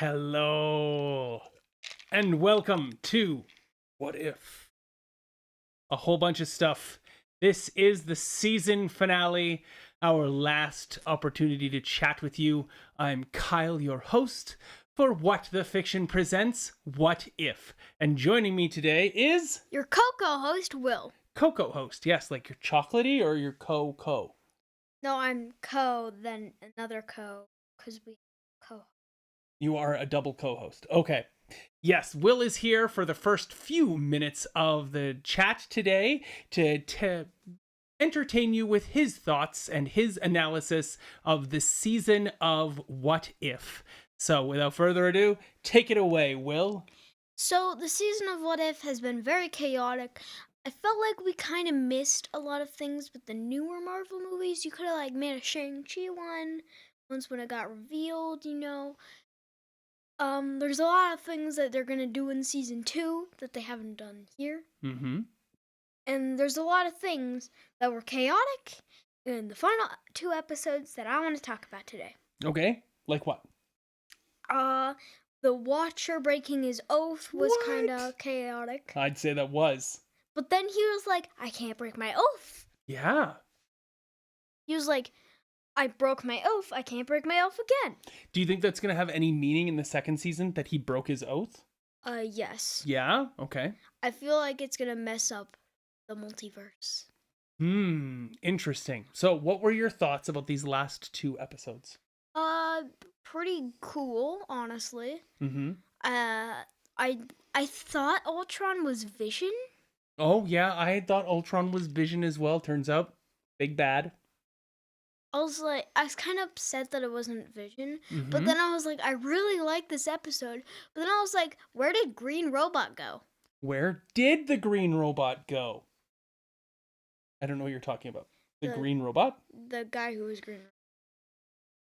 Hello, and welcome to What If? A whole bunch of stuff. This is the season finale, our last opportunity to chat with you. I'm Kyle, your host, for What the Fiction presents What If? And joining me today is... your co-host, Will. Co-host, yes, like your chocolatey or your co-co? No, I'm co, then another co, because we co. You are a double co-host. Okay. Yes, Will is here for the first few minutes of the chat today to entertain you with his thoughts and his analysis of the season of What If. So without further ado, take it away, Will. So the season of What If has been very chaotic. I felt like we kind of missed a lot of things with the newer Marvel movies. You could have made a Shang-Chi one once when it got revealed, you know. There's a lot of things that they're gonna do in season 2 that they haven't done here. Mm-hmm. And there's a lot of things that were chaotic in the final 2 episodes that I want to talk about today. Okay, like what? The Watcher breaking his oath was kind of chaotic. I'd say that was. But then he was like, I can't break my oath. Yeah. He was like, I broke my oath. I can't break my oath again. Do you think that's going to have any meaning in the second season that he broke his oath? Yes. Yeah? Okay. I feel like it's going to mess up the multiverse. Interesting. So what were your thoughts about these last 2 episodes? Pretty cool, honestly. Mm-hmm. I thought Ultron was Vision. Oh, yeah, I had thought Ultron was Vision as well. Turns out, big bad. I was kind of upset that it wasn't Vision. Mm-hmm. But then I was like, I really like this episode. But then I was like, where did Green Robot go? Where did the green robot go? I don't know what you're talking about. The green robot? The guy who was Green.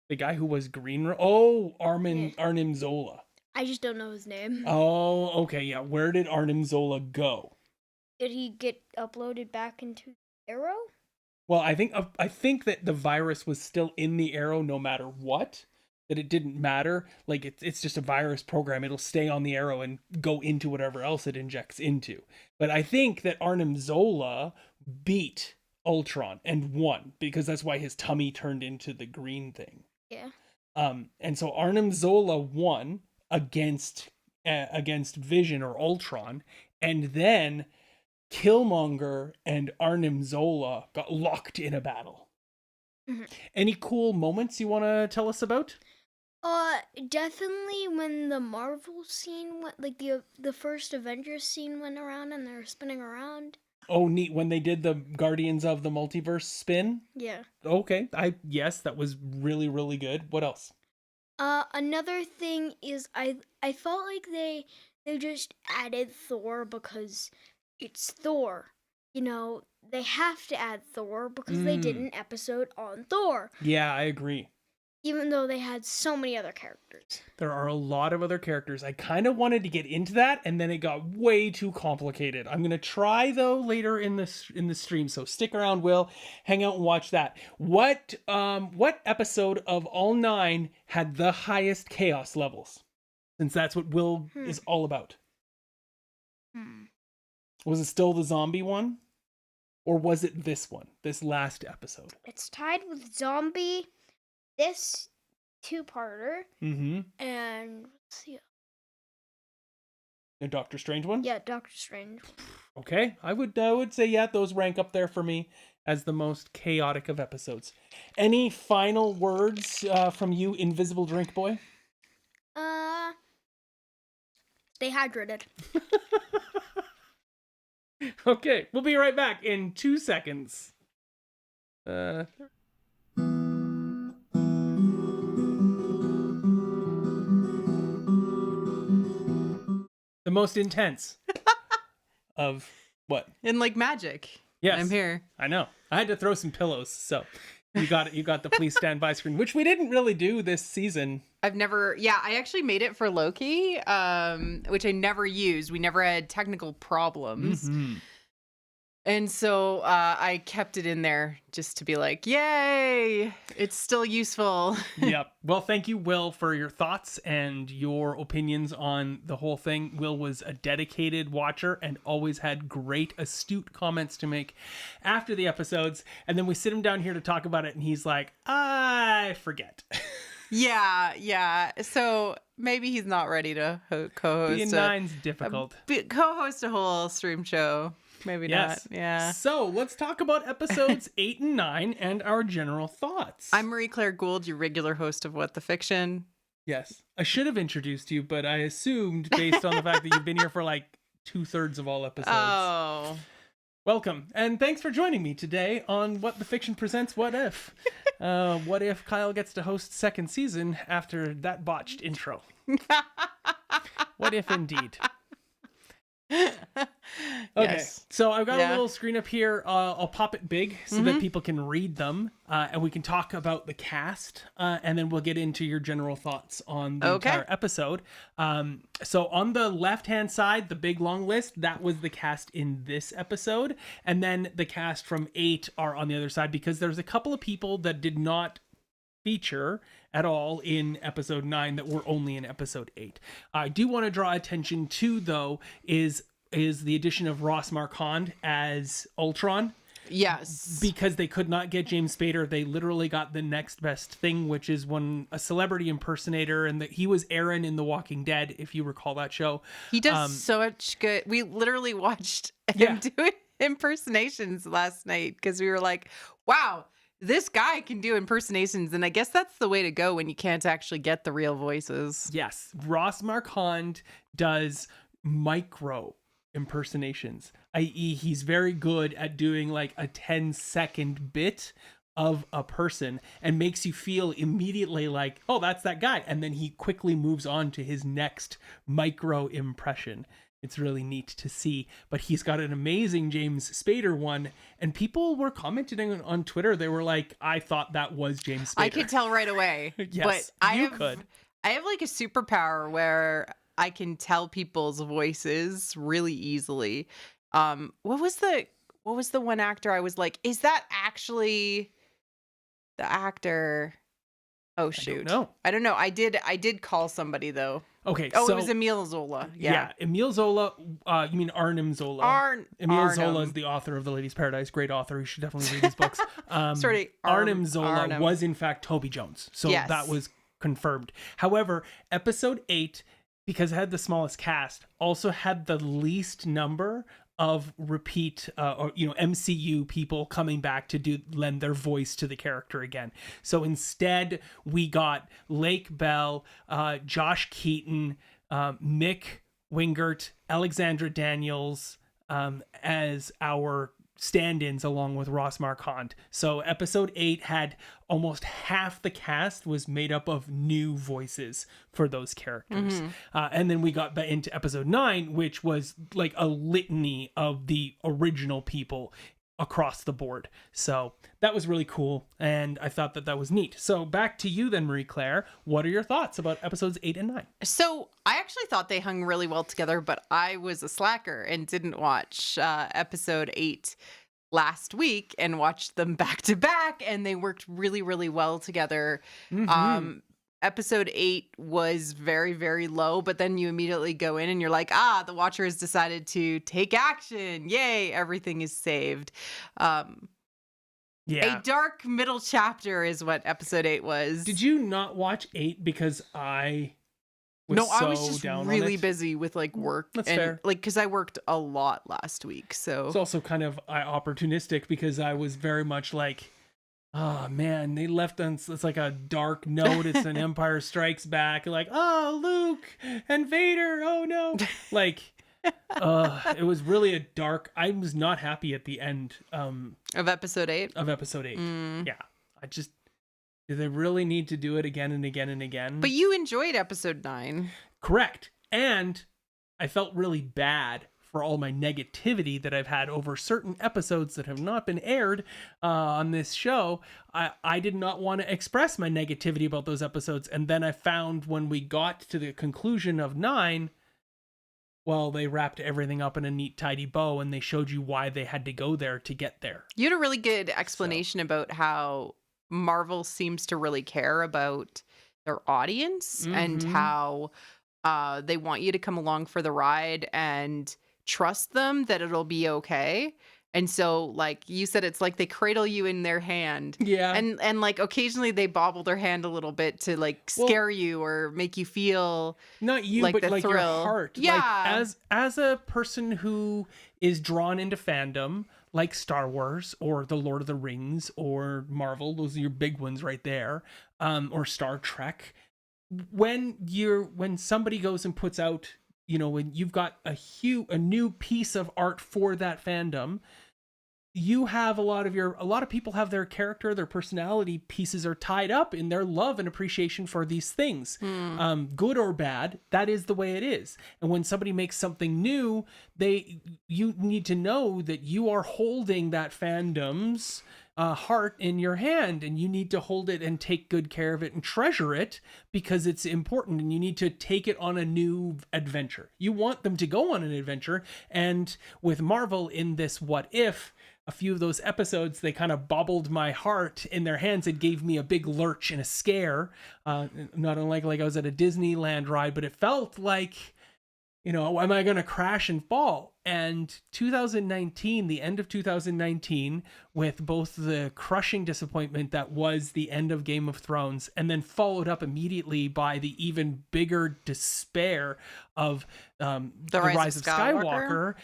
The guy who was green? Arnim Zola. I just don't know his name. Oh, okay, yeah. Where did Arnim Zola go? Did he get uploaded back into Arrow? Well, I think that the virus was still in the Arrow no matter what. That it didn't matter. Like, it's just a virus program. It'll stay on the Arrow and go into whatever else it injects into. But I think that Arnim Zola beat Ultron and won because that's why his tummy turned into the green thing. Yeah. And so Arnim Zola won against Vision or Ultron, and then Killmonger and Arnim Zola got locked in a battle. Mm-hmm. Any cool moments you want to tell us about? Definitely when the Marvel scene went, like the first Avengers scene went around and they were spinning around. Oh, neat. When they did the Guardians of the Multiverse spin? Yeah. Okay. Yes, that was really, really good. What else? Another thing is I felt like they just added Thor because it's Thor. You know, they have to add Thor because they did an episode on Thor. Yeah, I agree. Even though they had so many other characters. There are a lot of other characters. I kind of wanted to get into that, and then it got way too complicated. I'm going to try, though, later in the stream, so stick around, Will. Hang out and watch that. What episode of all 9 had the highest chaos levels? Since that's what Will is all about. Was it still the zombie one? Or was it this one? This last episode? It's tied with zombie... this 2-parter, and let's see. The Doctor Strange one? Yeah, Doctor Strange. Okay, I would say yeah, those rank up there for me as the most chaotic of episodes. Any final words from you, Invisible Drink Boy? Stay hydrated. Okay, we'll be right back in 2 seconds. The most intense of what? In like magic. Yes, I'm here. I know. I had to throw some pillows, so you got the please stand by screen, which we didn't really do this season. I actually made it for Loki, which I never used. We never had technical problems. And so I kept it in there just to be like, yay, it's still useful. Yep. Well, thank you, Will, for your thoughts and your opinions on the whole thing. Will was a dedicated watcher and always had great, astute comments to make after the episodes. And then we sit him down here to talk about it, and he's like, I forget. Yeah. So maybe he's not ready to co-host. Being nine's difficult. Co-host a whole stream show. Maybe Yes. not. Yeah. So let's talk about episodes 8 and 9 and our general thoughts. I'm Marie-Claire Gould, your regular host of What the Fiction. Yes. I should have introduced you, but I assumed based on the fact that you've been here for like 2/3 of all episodes. Oh. Welcome. And thanks for joining me today on What the Fiction Presents What If. What if Kyle gets to host second season after that botched intro? What if indeed? Okay, Yes. so I've got a Yeah. little screen up here. I'll pop it big so that people can read them, and we can talk about the cast, and then we'll get into your general thoughts on the Okay. entire episode. So on the left-hand side, the big long list, that was the cast in this episode, and then the cast from 8 are on the other side because there's a couple of people that did not feature at all in episode 9 that were only in episode 8. I do want to draw attention to, though, is the addition of Ross Marquand as Ultron. Yes. Because they could not get James Spader, they literally got the next best thing, which is a celebrity impersonator, and he was Aaron in The Walking Dead, if you recall that show. He does so much good. We literally watched Yeah. him do impersonations last night because we were like, wow, this guy can do impersonations. And I guess that's the way to go when you can't actually get the real voices. Yes, Ross Marquand does micro impersonations, i.e. he's very good at doing like a 10-second bit of a person and makes you feel immediately like, oh, that's that guy. And then he quickly moves on to his next micro impression. It's really neat to see, but he's got an amazing James Spader one, and people were commenting on Twitter. They were like, I thought that was James Spader. I could tell right away. Yes, but you could. I have like a superpower where I can tell people's voices really easily. What was the one actor I was like, is that actually the actor? Oh shoot. I don't know. I did call somebody though. Okay. Oh, so, it was Emile Zola. Yeah. Emile Zola. You mean Arnim Zola? Emile Arnim. Zola is the author of The Lady's Paradise. Great author. You should definitely read his books. Sorry, Arnim Zola Arnim. was in fact Toby Jones. So Yes. that was confirmed. However, episode 8, because it had the smallest cast, also had the least number of repeat or MCU people coming back to lend their voice to the character again. So instead we got Lake Bell, Josh Keaton, Mick Wingert, Alexandra Daniels as our stand-ins along with Ross Marquand. So episode 8 had almost half the cast was made up of new voices for those characters. And then we got into episode 9, which was like a litany of the original people across the board. So that was really cool, and I thought that was neat. So back to you then, Marie-Claire. What are your thoughts about episodes 8 and 9? So I actually thought they hung really well together, but I was a slacker and didn't watch episode 8 last week and watched them back to back, and they worked really, really well together. Episode 8 was very, very low, but then you immediately go in and you're like, the Watcher has decided to take action. Yay, everything is saved. A dark middle chapter is what episode 8 was. Did you not watch 8 because I was I was just down really on it? busy with like work. That's and fair. like because I worked a lot last week. So It's also kind of opportunistic because I was very much like, oh man, they left us. It's like a dark note. It's an Empire Strikes Back. Like, oh, Luke and Vader. Oh no. Like, it was really a dark. I was not happy at the end of episode 8. of episode 8. Yeah, do they really need to do it again and again and again? But you enjoyed episode 9. Correct. And I felt really bad for all my negativity that I've had over certain episodes that have not been aired on this show. I did not want to express my negativity about those episodes. And then I found when we got to the conclusion of 9, well, they wrapped everything up in a neat, tidy bow, and they showed you why they had to go there to get there. You had a really good explanation about how Marvel seems to really care about their audience and Mhm. how they want you to come along for the ride and trust them that it'll be okay. And so, like you said, it's like they cradle you in their hand. Yeah. And like occasionally they bobble their hand a little bit to like Well- scare you or make you feel Not you, like but the like your thrill. heart. Yeah. Like, as a person who is drawn into fandom, like Star Wars or The Lord of the Rings or Marvel, those are your big ones right there, or Star Trek. When somebody goes and puts out, when you've got a new piece of art for that fandom, you have a lot of people have their character, their personality pieces are tied up in their love and appreciation for these things. Good or bad, that is the way it is. And when somebody makes something new, you need to know that you are holding that fandom's heart in your hand, and you need to hold it and take good care of it and treasure it because it's important, and you need to take it on a new adventure. You want them to go on an adventure, and with Marvel in this What If, a few of those episodes, they kind of bobbled my heart in their hands and gave me a big lurch and a scare. Not unlike like I was at a Disneyland ride, but it felt like, am I going to crash and fall? And 2019, the end of 2019, with both the crushing disappointment that was the end of Game of Thrones, and then followed up immediately by the even bigger despair of the Rise of Skywalker,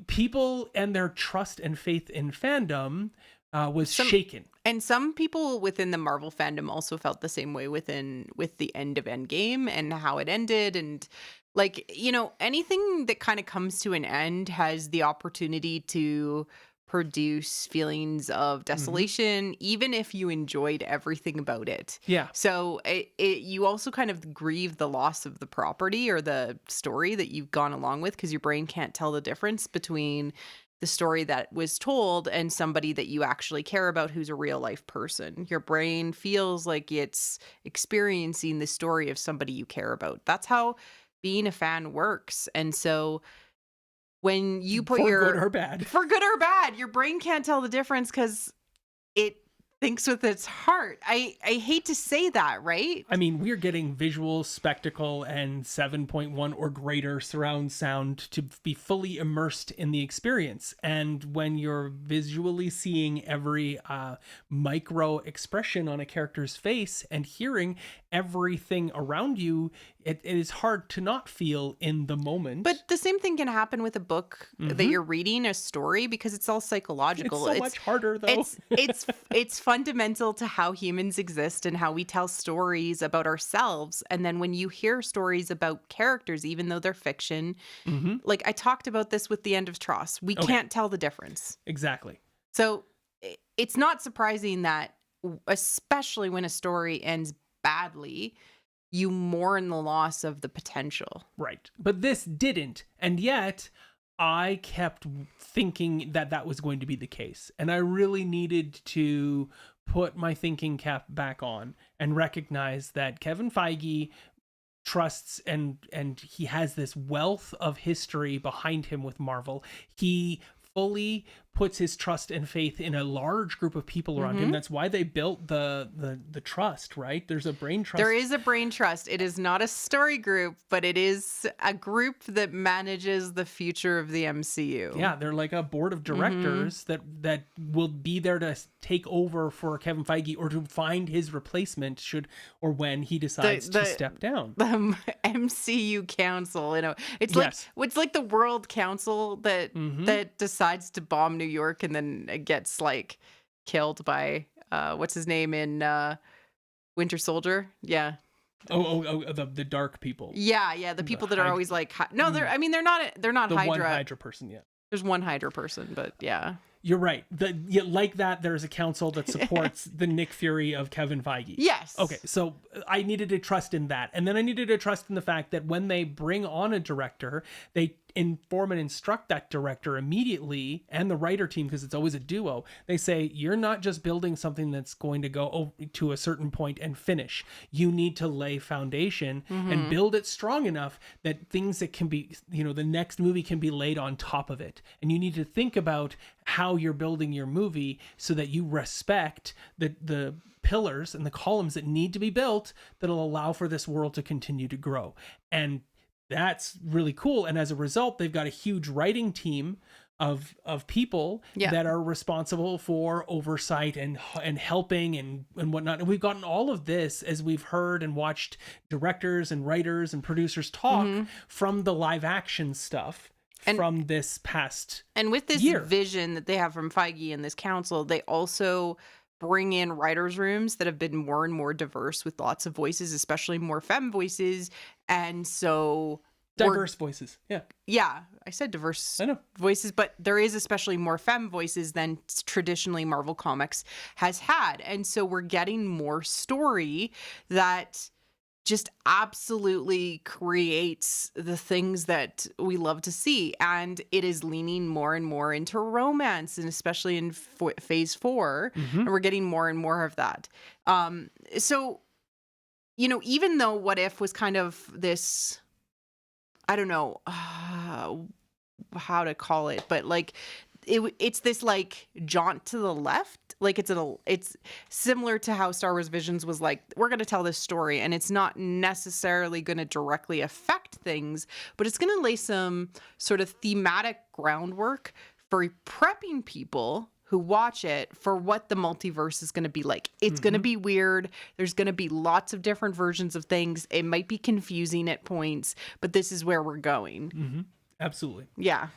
people and their trust and faith in fandom was shaken. And some people within the Marvel fandom also felt the same way with the end of Endgame and how it ended. And like, anything that kind of comes to an end has the opportunity to produce feelings of desolation, even if you enjoyed everything about it. Yeah. So you also kind of grieve the loss of the property or the story that you've gone along with, because your brain can't tell the difference between the story that was told and somebody that you actually care about who's a real life person. Your brain feels like it's experiencing the story of somebody you care about. That's how being a fan works. And so when you put for good or bad, your brain can't tell the difference because it thinks with its heart. I hate to say that, right? I mean, we're getting visual spectacle and 7.1 or greater surround sound to be fully immersed in the experience. And when you're visually seeing every micro expression on a character's face and hearing everything around you, it is hard to not feel in the moment. But the same thing can happen with a book that you're reading, a story, because it's all psychological. It's so much harder, though. It's fundamental to how humans exist and how we tell stories about ourselves. And then when you hear stories about characters, even though they're fiction, like I talked about this with The End of Tross, we can't tell the difference. Exactly. So it's not surprising that, especially when a story ends badly, you mourn the loss of the potential. Right. But this didn't. And yet I kept thinking that was going to be the case. And I really needed to put my thinking cap back on and recognize that Kevin Feige trusts and he has this wealth of history behind him with Marvel. He fully puts his trust and faith in a large group of people around him. That's why they built the trust, right? There's a brain trust. There is a brain trust. It is not a story group, but it is a group that manages the future of the MCU. Yeah, they're like a board of directors that will be there to take over for Kevin Feige or to find his replacement should or when he decides to step down. The MCU Council, it's like the World Council that decides to bomb New York and then it gets like killed by what's his name in Winter Soldier? Yeah. The dark people. Yeah, the people that are always like they're not the Hydra. One Hydra person, yeah. There's one Hydra person, but yeah. You're right. Like that, there's a council that supports the Nick Fury of Kevin Feige. Yes. Okay, so I needed to trust in that. And then I needed to trust in the fact that when they bring on a director, they inform and instruct that director immediately, and the writer team, because it's always a duo. They say, you're not just building something that's going to go to a certain point and finish. You need to lay foundation and build it strong enough that things that can be, the next movie can be laid on top of it. And you need to think about how you're building your movie so that you respect the pillars and the columns that need to be built that'll allow for this world to continue to grow. And that's really cool. And as a result, they've got a huge writing team of people that are responsible for oversight and helping and whatnot. And we've gotten all of this as we've heard and watched directors and writers and producers talk from the live action stuff from this past And with this year. vision that they have from Feige and this council, they also bring in writers' rooms that have been more and more diverse with lots of voices, especially more femme voices. And so Diverse voices. Yeah. Yeah, I said diverse I know. voices, but there is especially more femme voices than traditionally Marvel Comics has had. And so we're getting more story that just absolutely creates the things that we love to see. And it is leaning more and more into romance, and especially in phase 4, and we're getting more and more of that. So, even though What If was kind of this, I don't know how to call it, but like it's this like jaunt to the left. Like it's similar to how Star Wars Visions was like, we're going to tell this story and it's not necessarily going to directly affect things, but it's going to lay some sort of thematic groundwork for prepping people who watch it for what the multiverse is going to be like. It's going to be weird. There's going to be lots of different versions of things. It might be confusing at points, but this is where we're going. Absolutely. Yeah.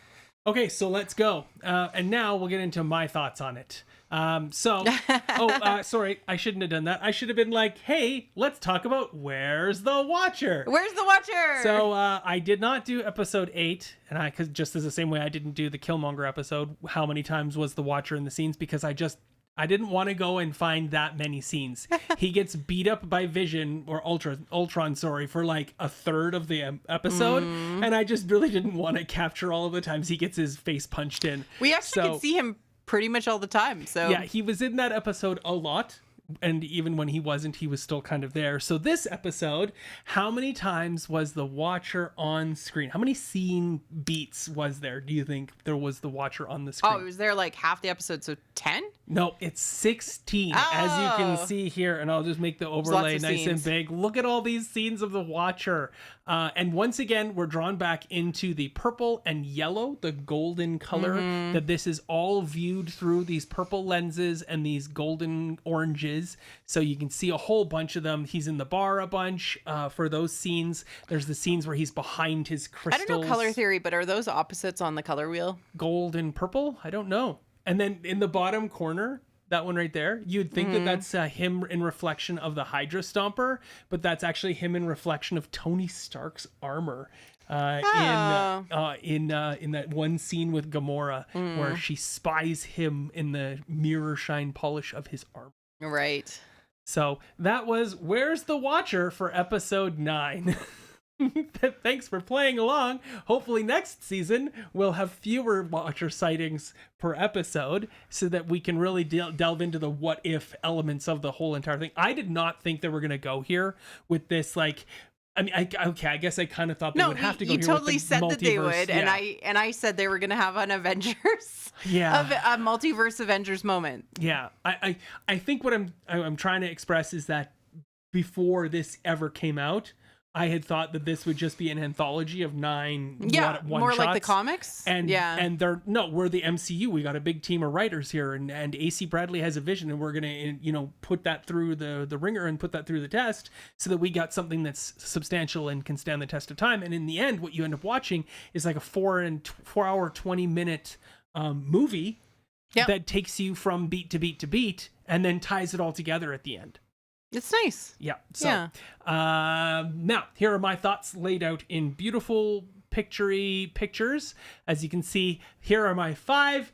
Okay, so let's go. And now we'll get into my thoughts on it. Sorry, I shouldn't have done that. I should have been like, hey, let's talk about Where's the Watcher? Where's the Watcher? So I did not do episode 8, and cause just as the same way I didn't do the Killmonger episode, how many times was the Watcher in the scenes, because I didn't want to go and find that many scenes. He gets beat up by Vision or Ultron, for like a third of the episode, and I just really didn't want to capture all of the times he gets his face punched in. We actually could see him pretty much all the time. So yeah, he was in that episode a lot. And even when he wasn't, he was still kind of there. So this episode, how many times was the Watcher on screen? How many scene beats was there, do you think there was the Watcher on the screen? Oh, it was there like half the episode, so 10? No, it's 16, as you can see here. And I'll just make the overlay nice and big. Look at all these scenes of the Watcher. And once again, we're drawn back into the purple and yellow, the golden color, that this is all viewed through these purple lenses and these golden oranges. So you can see a whole bunch of them. He's in the bar a bunch for those scenes. There's the scenes where he's behind his crystals. I don't know color theory, but are those opposites on the color wheel? Gold and purple? I don't know. And then in the bottom corner, that one right there, you'd think that that's him in reflection of the Hydra Stomper, but that's actually him in reflection of Tony Stark's armor. In that one scene with Gamora where she spies him in the mirror shine polish of his armor. Right. So that was Where's the Watcher for episode 9. Thanks for playing along. Hopefully next season we'll have fewer Watcher sightings per episode so that we can really delve into the what if elements of the whole entire thing. I did not think they were going to go here with this, like, I mean, I guess I kind of thought they would have to go here. You totally with the said that they multiverse. would, Yeah. and I said they were going to have an Avengers, Yeah. a multiverse Avengers moment. Yeah, I think what I'm trying to express is that before this ever came out, I had thought that this would just be an anthology of 9 one more shots. like the comics. And we're the MCU. We got a big team of writers here, and AC Bradley has a vision, and we're gonna put that through the ringer and put that through the test, so that we got something that's substantial and can stand the test of time. And in the end, what you end up watching is like a 4 hour 20-minute movie that takes you from beat to beat to beat, and then ties it all together at the end. It's nice. Yeah. So, now here are my thoughts laid out in beautiful pictures. As you can see, here are my 5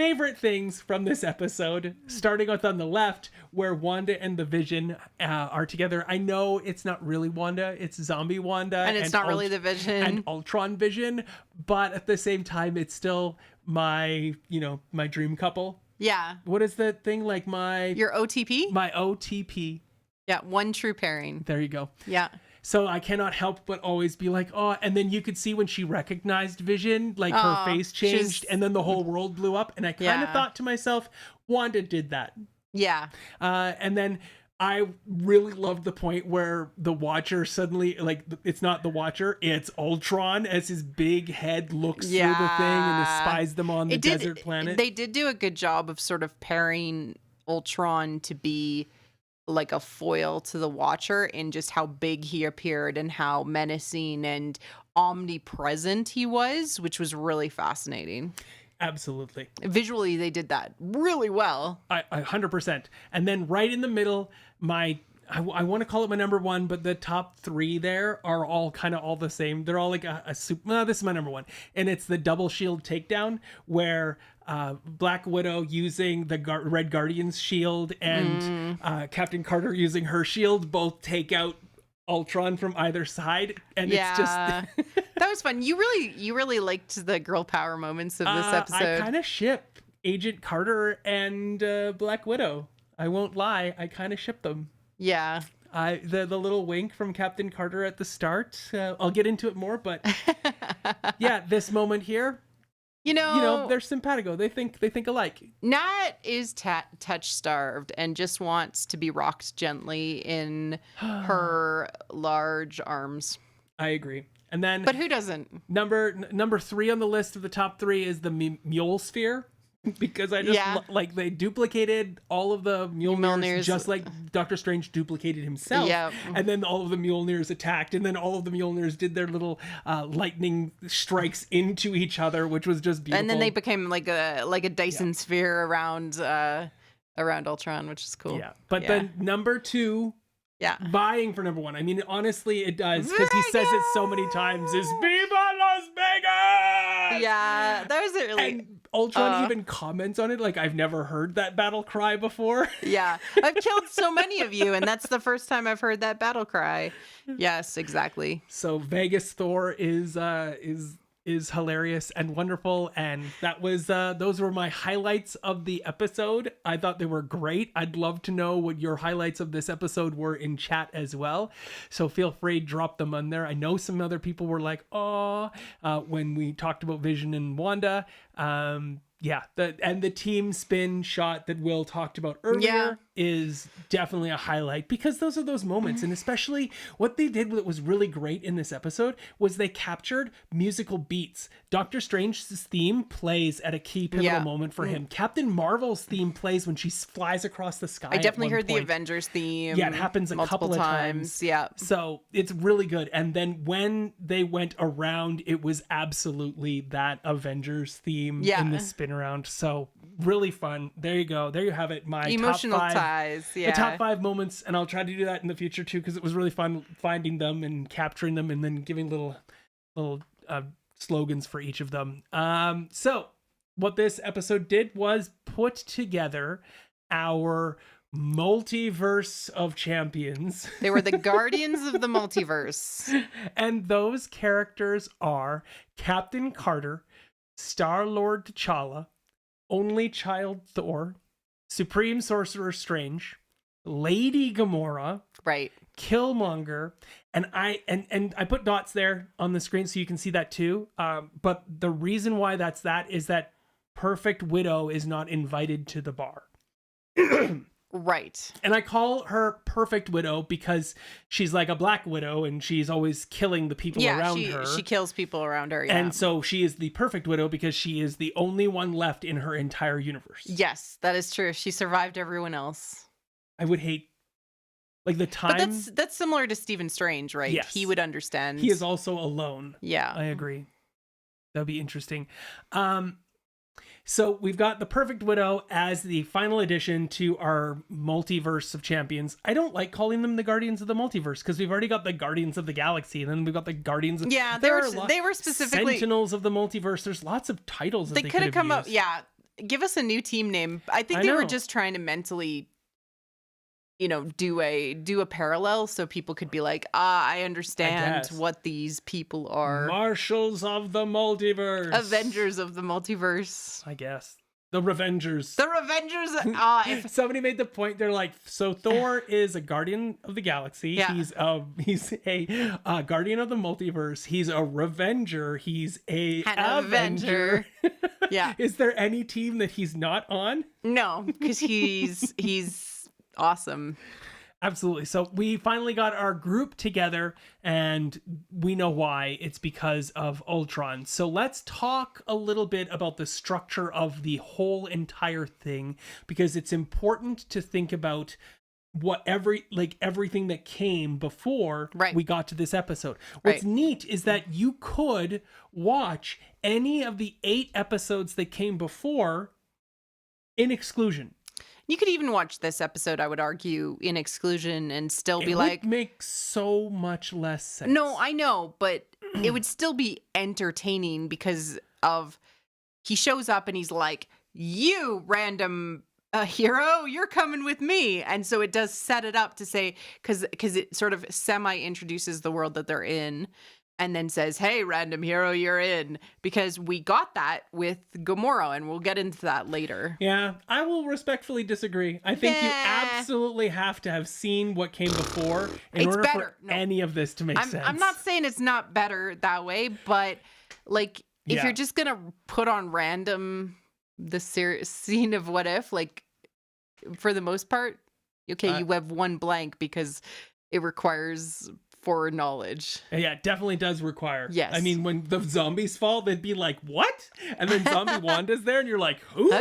favorite things from this episode, starting with on the left, where Wanda and the Vision are together. I know it's not really Wanda, it's zombie Wanda. And it's not really the Vision. And Ultron Vision, but at the same time, it's still my dream couple. Yeah. What is that thing? Like your OTP? My OTP. Yeah, one true pairing. There you go. Yeah. So I cannot help but always be like, oh, and then you could see when she recognized Vision, like her face changed and then the whole world blew up. And I kind of thought to myself, Wanda did that. Yeah. And then I really loved the point where the Watcher suddenly, like, it's not the Watcher, it's Ultron as his big head looks through the thing and spies them on the desert planet. They did do a good job of sort of pairing Ultron to be like a foil to the Watcher in just how big he appeared and how menacing and omnipresent he was, which was really fascinating. Absolutely. Visually, they did that really well. I 100%. And then right in the middle, I want to call it my number one, but the top three there are all kind of all the same. They're all like a super. No, this is my number one, and it's the double shield takedown where Black Widow using the Red Guardian's shield and Captain Carter using her shield both take out Ultron from either side, and it's just that was fun. You really liked the girl power moments of this episode. I kind of ship Agent Carter and Black Widow. I won't lie, I kind of ship them. Yeah. The little wink from Captain Carter at the start. I'll get into it more, but yeah, this moment here. You know, they're simpatico. They think alike. Nat is touch starved and just wants to be rocked gently in her large arms. I agree. And then, but who doesn't? Number 3 on the list of the top 3 is the Mule Sphere. Because I just like they duplicated all of the Mjolnirs just like Doctor Strange duplicated himself. Yeah. And then all of the Mjolnirs attacked, and then all of the Mjolnirs did their little lightning strikes into each other, which was just beautiful. And then they became like a Dyson sphere around Ultron, which is cool. Yeah. But then number 2, vying for number 1. I mean, honestly, it does, because he says it so many times, is Viva Las Vegas! Yeah, that was really... And Ultron even comments on it, like, I've never heard that battle cry before. Yeah, I've killed so many of you, and that's the first time I've heard that battle cry. Yes, exactly. So Vegas Thor is hilarious and wonderful, and that was those were my highlights of the episode. I thought they were great. I'd love to know what your highlights of this episode were in chat as well, so feel free to drop them on there. I know some other people were like, oh, when we talked about Vision and Wanda. The team spin shot that Will talked about earlier is definitely a highlight, because those are those moments. And especially what they did that was really great in this episode was they captured musical beats. Doctor Strange's theme plays at a key pivotal moment for him. Captain Marvel's theme plays when she flies across the sky. I definitely heard the Avengers theme. Yeah, it happens a couple of times. Yeah. So it's really good. And then when they went around, it was absolutely that Avengers theme in the spin around. So really fun. There you go. There you have it. My emotional top 5, ties. Yeah. the top 5 moments, and I'll try to do that in the future too, because it was really fun finding them and capturing them, and then giving little slogans for each of them. So what this episode did was put together our multiverse of champions. They were the guardians of the multiverse. And those characters are Captain Carter, Star-Lord T'Challa, Only Child Thor, Supreme Sorcerer Strange, Lady Gamora, right, Killmonger, and I put dots there on the screen so you can see that too. But the reason why that is that Perfect Widow is not invited to the bar. Right. And I call her Perfect Widow because she's like a Black Widow and she's always killing the people around her. She kills people around her, yeah. And so she is the Perfect Widow because she is the only one left in her entire universe. Yes, that is true. She survived everyone else. I would hate, like, the time. But that's similar to Stephen Strange, right? Yes. He would understand. He is also alone. Yeah. I agree. That'd be interesting. So we've got the Perfect Widow as the final addition to our multiverse of champions. I don't like calling them the Guardians of the Multiverse because we've already got the Guardians of the Galaxy, and then we've got the Guardians of... Yeah, they were specifically... Sentinels of the Multiverse. There's lots of titles that they could have come used. up... Yeah, Give us a new team name. I think I they were know. just trying to mentally, do a parallel so people could be like, I understand guess. what these people are. Marshals of the multiverse. Avengers of the multiverse. I guess. The Revengers. The Revengers. If Somebody made the point. They're like, so Thor is a guardian of the galaxy. Yeah. He's a guardian of the multiverse. He's a Revenger. He's an Avenger. Yeah. Is there any team that he's not on? No, because he's awesome. Absolutely. So we finally got our group together, and we know why. It's because of Ultron. So let's talk a little bit about the structure of the whole entire thing, because it's important to think about everything that came before we got to this episode. What's neat is that you could watch any of the 8 episodes that came before in exclusion. You could even watch this episode, I would argue, in exclusion and still be It like, would make so much less sense. no, I know, but it would still be entertaining because of he shows up and he's like, you random hero, you're coming with me. And so it does set it up to say, because it sort of semi-introduces the world that they're in and then says, hey, random hero, you're in. Because we got that with Gamora, and we'll get into that later. Yeah, I will respectfully disagree. I think you absolutely have to have seen what came before in order for any of this to make sense. I'm not saying it's not better that way, but like if you're just gonna put on random the scene of What If, like for the most part, okay, you have one blank because it requires foreknowledge. Yeah, it definitely does require. Yes. I mean, when the zombies fall, they'd be like, what? And then Zombie Wanda's there, and you're like, who?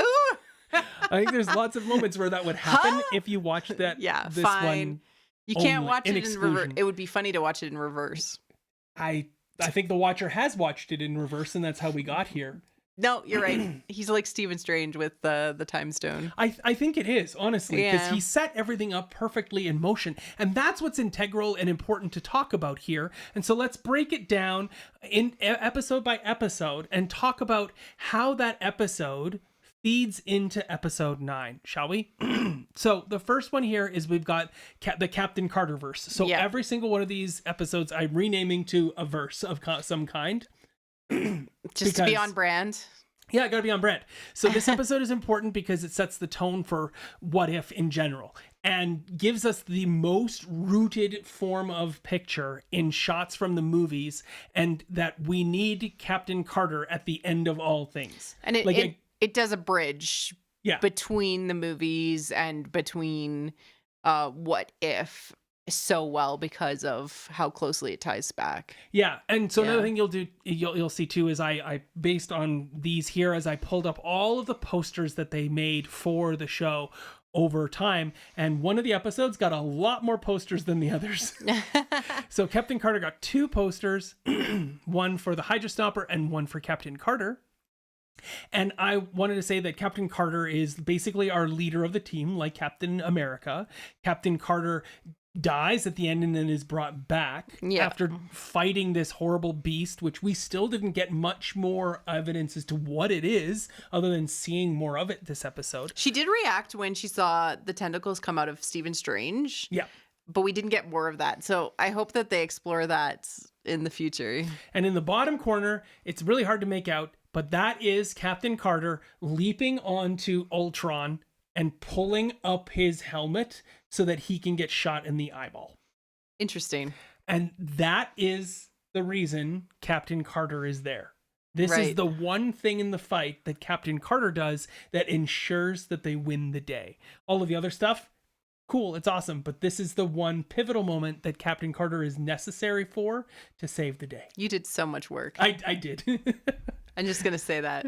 I think there's lots of moments where that would happen if you watched that. Yeah, this fine. one. You can't only, watch in it in reverse. exclusion. It would be funny to watch it in reverse. I think the watcher has watched it in reverse, and that's how we got here. No, you're right. He's like Stephen Strange with the time stone. I think it is, honestly, because Yeah. he set everything up perfectly in motion. And that's what's integral and important to talk about here. And so let's break it down in episode by episode and talk about how that episode feeds into episode 9, shall we? So the first one here is we've got the Captain Carter verse. So every single one of these episodes I'm renaming to a verse of some kind. Just to be on brand. Yeah, gotta be on brand. So this episode is important because it sets the tone for What If in general and gives us the most rooted form of picture in shots from the movies, and that we need Captain Carter at the end of all things. And it does a bridge between the movies and between What If so well because of how closely it ties back. Yeah, and so another thing you'll see too is I based on these here, as I pulled up all of the posters that they made for the show over time, and one of the episodes got a lot more posters than the others. So Captain Carter got 2 posters, one for the Hydra Stomper and one for Captain Carter. And I wanted to say that Captain Carter is basically our leader of the team, like Captain America. Captain Carter dies at the end and then is brought back after fighting this horrible beast, which we still didn't get much more evidence as to what it is other than seeing more of it this episode. She did react when she saw the tentacles come out of Stephen Strange. Yeah. But we didn't get more of that. So I hope that they explore that in the future. And in the bottom corner, it's really hard to make out, but that is Captain Carter leaping onto Ultron and pulling up his helmet so that he can get shot in the eyeball. Interesting. And that is the reason Captain Carter is there. This is the one thing in the fight that Captain Carter does that ensures that they win the day. All of the other stuff, cool, it's awesome, but this is the one pivotal moment that Captain Carter is necessary for to save the day. You did so much work. I did. I'm just going to say that.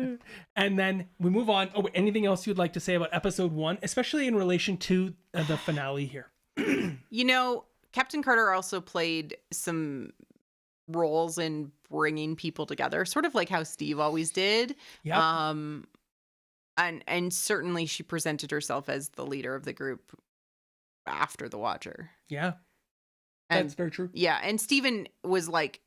And then we move on. Oh, anything else you'd like to say about episode 1, especially in relation to the finale here? You know, Captain Carter also played some roles in bringing people together, sort of like how Steve always did. Yep. And certainly she presented herself as the leader of the group after the Watcher. Yeah. And, that's very true. Yeah, and Steven was like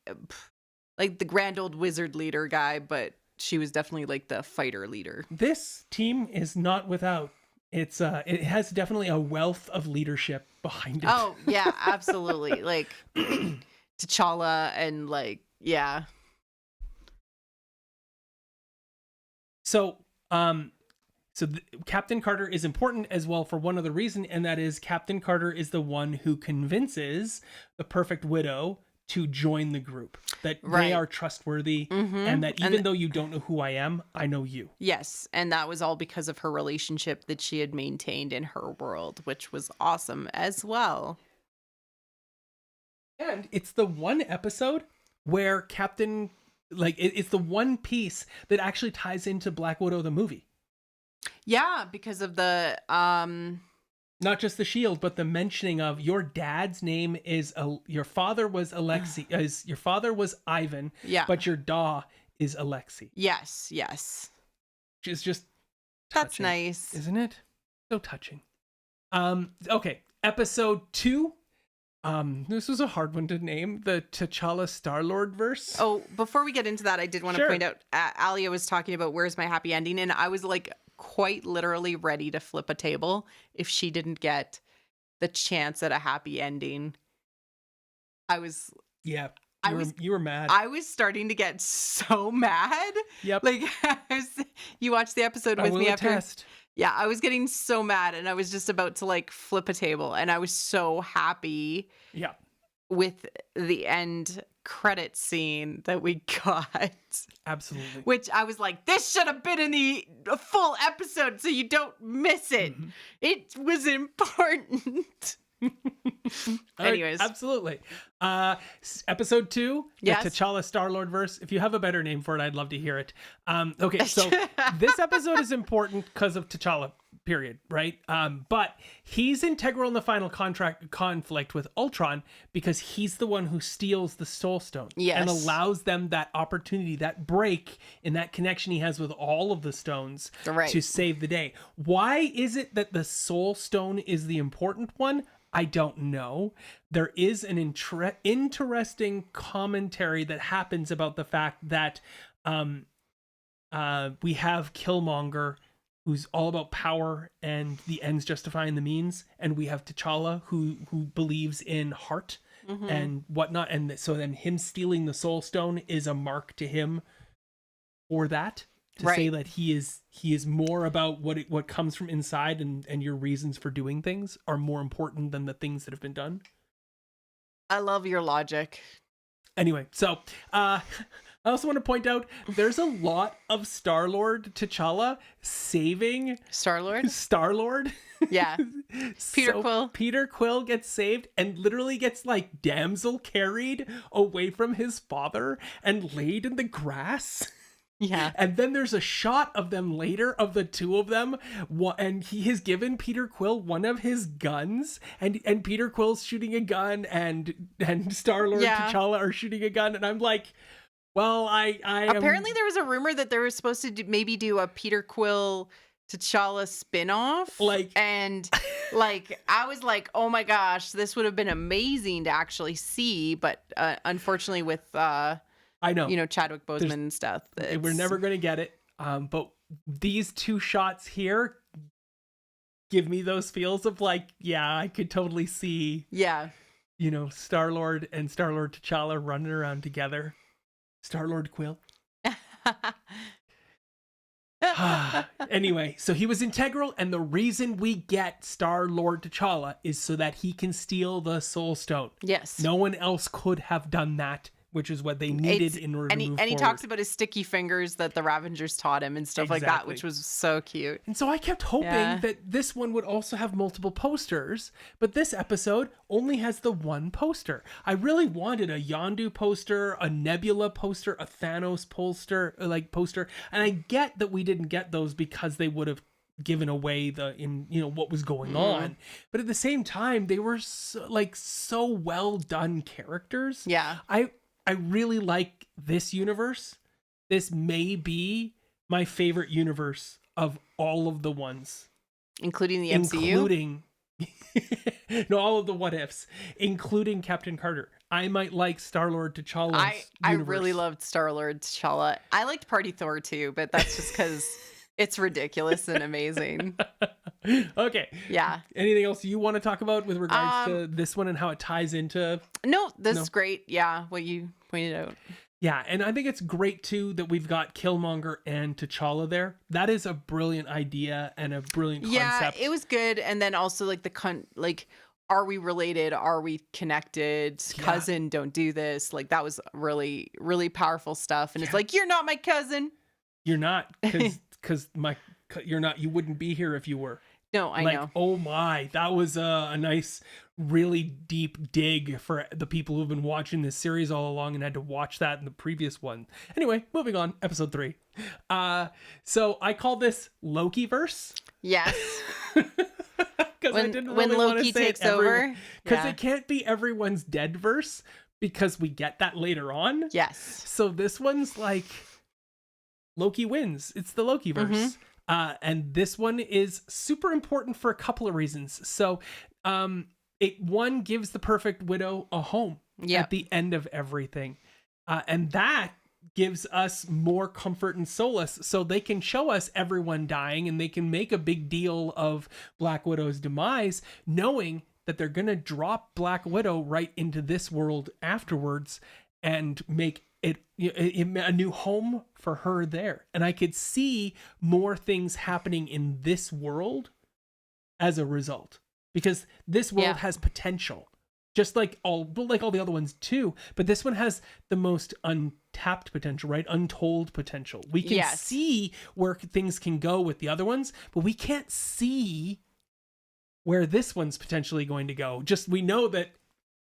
the grand old wizard leader guy, but she was definitely like the fighter leader. This team is not without. It has definitely a wealth of leadership behind it. Oh, yeah, absolutely. Like T'Challa and like, yeah. So, Captain Carter is important as well for one other reason, and that is Captain Carter is the one who convinces the Perfect Widow to join the group, that they are trustworthy, and that even though you don't know who I am, I know you. Yes, and that was all because of her relationship that she had maintained in her world, which was awesome as well. And it's the one episode where Captain, like, it's the one piece that actually ties into Black Widow the movie. Yeah, because of the not just the shield, but the mentioning of your dad's name is your father was your father was Ivan, but your da is Alexei. Yes. Which is just that's touching, nice, isn't it? So touching. Okay, episode 2. This was a hard one to name, the T'Challa Star-Lord verse. Oh, before we get into that, I did want to point out, Alia was talking about where's my happy ending, and I was like quite literally ready to flip a table if she didn't get the chance at a happy ending. You were mad. I was starting to get so mad. Yep. Like, you watched the episode with me after. Attest. Yeah, I was getting so mad, and I was just about to like flip a table, and I was so happy. Yeah. With the end credit scene that we got. Absolutely. Which I was like, this should have been in the full episode so you don't miss it. Mm-hmm. It was important. Anyways. Absolutely. Episode 2, the T'Challa Star-Lord verse. If you have a better name for it, I'd love to hear it. Okay, so this episode is important because of T'Challa, period, right? But he's integral in the final conflict with Ultron because he's the one who steals the Soul Stone and allows them that opportunity, that break in that connection he has with all of the stones to save the day. Why is it that the Soul Stone is the important one? I don't know. There is an interesting commentary that happens about the fact that we have Killmonger, who's all about power and the ends justifying the means, and we have T'Challa, who believes in heart and whatnot, and so then him stealing the Soul Stone is a mark to him for that. To say that he is more about what comes from inside, and your reasons for doing things are more important than the things that have been done. I love your logic. Anyway, so I also want to point out there's a lot of Star-Lord T'Challa saving Star-Lord. Yeah. Peter Quill gets saved and literally gets like damsel carried away from his father and laid in the grass. Yeah. And then there's a shot of them later of the two of them, and he has given Peter Quill one of his guns, and Peter Quill's shooting a gun, and Star-Lord T'Challa are shooting a gun, and I'm like, well, I apparently there was a rumor that they were supposed to maybe do a Peter Quill T'Challa spin-off, and I was like, oh my gosh, this would have been amazing to actually see, but unfortunately with I know, Chadwick Boseman and stuff. We're never going to get it. But these two shots here give me those feels of like, yeah, I could totally see, Star-Lord and Star-Lord T'Challa running around together. Star-Lord Quill. Anyway, so he was integral, and the reason we get Star-Lord T'Challa is so that he can steal the Soul Stone. Yes. No one else could have done that, which is what they needed in order to move forward. And he talks about his sticky fingers that the Ravengers taught him and stuff like that, which was so cute. And so I kept hoping that this one would also have multiple posters, but this episode only has the one poster. I really wanted a Yondu poster, a Nebula poster, a Thanos poster, and I get that we didn't get those because they would have given away what was going on, but at the same time they were so well done characters. I really like this universe. This may be my favorite universe of all of the ones. Including the MCU? No, all of the what ifs, including Captain Carter. I might like Star-Lord T'Challa's I universe. really loved Star-Lord T'Challa. I liked Party Thor too, but that's just because it's ridiculous and amazing. Okay. Yeah. Anything else you want to talk about with regards to this one and how it ties into? No, this is great. Yeah, what you pointed out. Yeah, and I think it's great too that we've got Killmonger and T'Challa there. That is a brilliant idea and a brilliant concept. Yeah, it was good. And then also like are we related? Are we connected? Yeah. Cousin, don't do this. Like that was really, really powerful stuff. And it's like, you're not my cousin. You're not, because you're not. You wouldn't be here if you were. No, I know. Oh my, that was a nice, really deep dig for the people who've been watching this series all along and had to watch that in the previous one. Anyway, moving on, episode 3. So I call this Loki verse. Yes. Because I didn't really when want to Loki say takes it over. because Yeah. it can't be everyone's dead verse because we get that later on. Yes. So this one's like Loki wins. It's the Loki verse. And this one is super important for a couple of reasons. So it one gives the perfect widow a home at the end of everything. And that gives us more comfort and solace, so they can show us everyone dying and they can make a big deal of Black Widow's demise, knowing that they're going to drop Black Widow right into this world afterwards and make it a new home for her there. And I could see more things happening in this world as a result, because this world has potential, just like all the other ones too. But this one has the most untapped potential, right? Untold potential. We can see where things can go with the other ones, but we can't see where this one's potentially going to go. Just we know that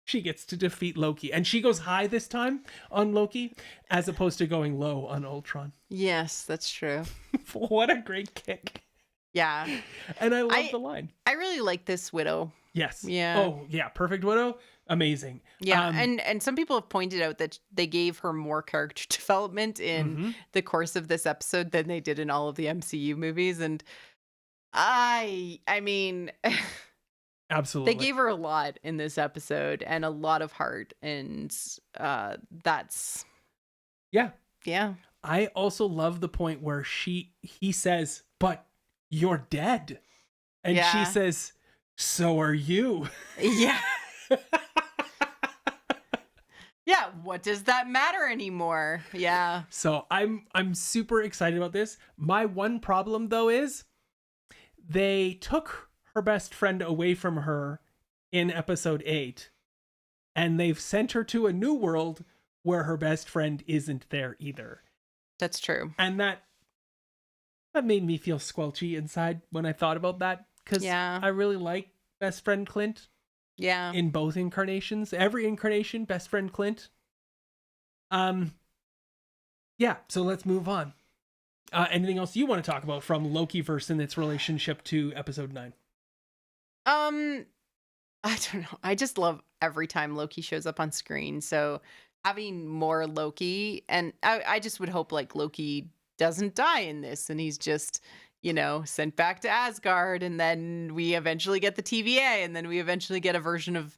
she gets to defeat Loki, and she goes high this time on Loki as opposed to going low on Ultron. Yes, that's true. What a great kick. Yeah. And I love the line. I really like this widow. Yes. Yeah. Oh, yeah. Perfect widow. Amazing. Yeah. And some people have pointed out that they gave her more character development in the course of this episode than they did in all of the MCU movies. And I mean, absolutely. They gave her a lot in this episode and a lot of heart. And that's. Yeah. Yeah. I also love the point where he says, but you're dead. And she says, so are you. Yeah. Yeah, what does that matter anymore? Yeah. So I'm super excited about this. My one problem though is they took her best friend away from her in episode 8, and they've sent her to a new world where her best friend isn't there either. That's true. And that made me feel squelchy inside when I thought about that, because I really like best friend Clint. Yeah. In both incarnations. Every incarnation, best friend Clint. Yeah, so let's move on. Anything else you want to talk about from Lokiverse and its relationship to episode 9? I don't know. I just love every time Loki shows up on screen. So having more Loki, and I just would hope like Loki doesn't die in this and he's just, sent back to Asgard, and then we eventually get the TVA, and then we eventually get a version of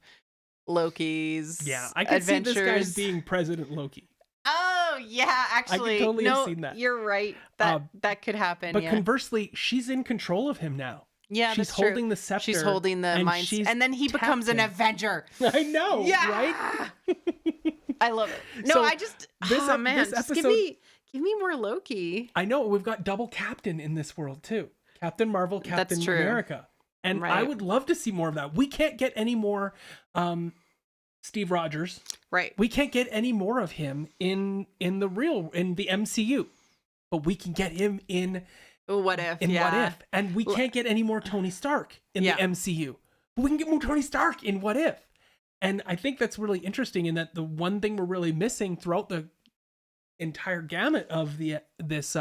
Loki's I can adventures. see this guy as being President Loki. Oh, yeah, actually. I could totally have seen that. You're right. That could happen, But conversely, she's in control of him now. Yeah, she's that's true. holding the scepter. She's holding the mind, and then he becomes an Avenger. I know, right? I love it. No, So I just this man, just episode- give me more Loki. I know, we've got double Captain in this world too. Captain Marvel, Captain America. And I would love to see more of that. We can't get any more Steve Rogers. Right. We can't get any more of him in the MCU. But we can get him in What If. What If. And we can't get any more Tony Stark in the MCU. But we can get more Tony Stark in What If. And I think that's really interesting, in that the one thing we're really missing throughout the entire gamut of this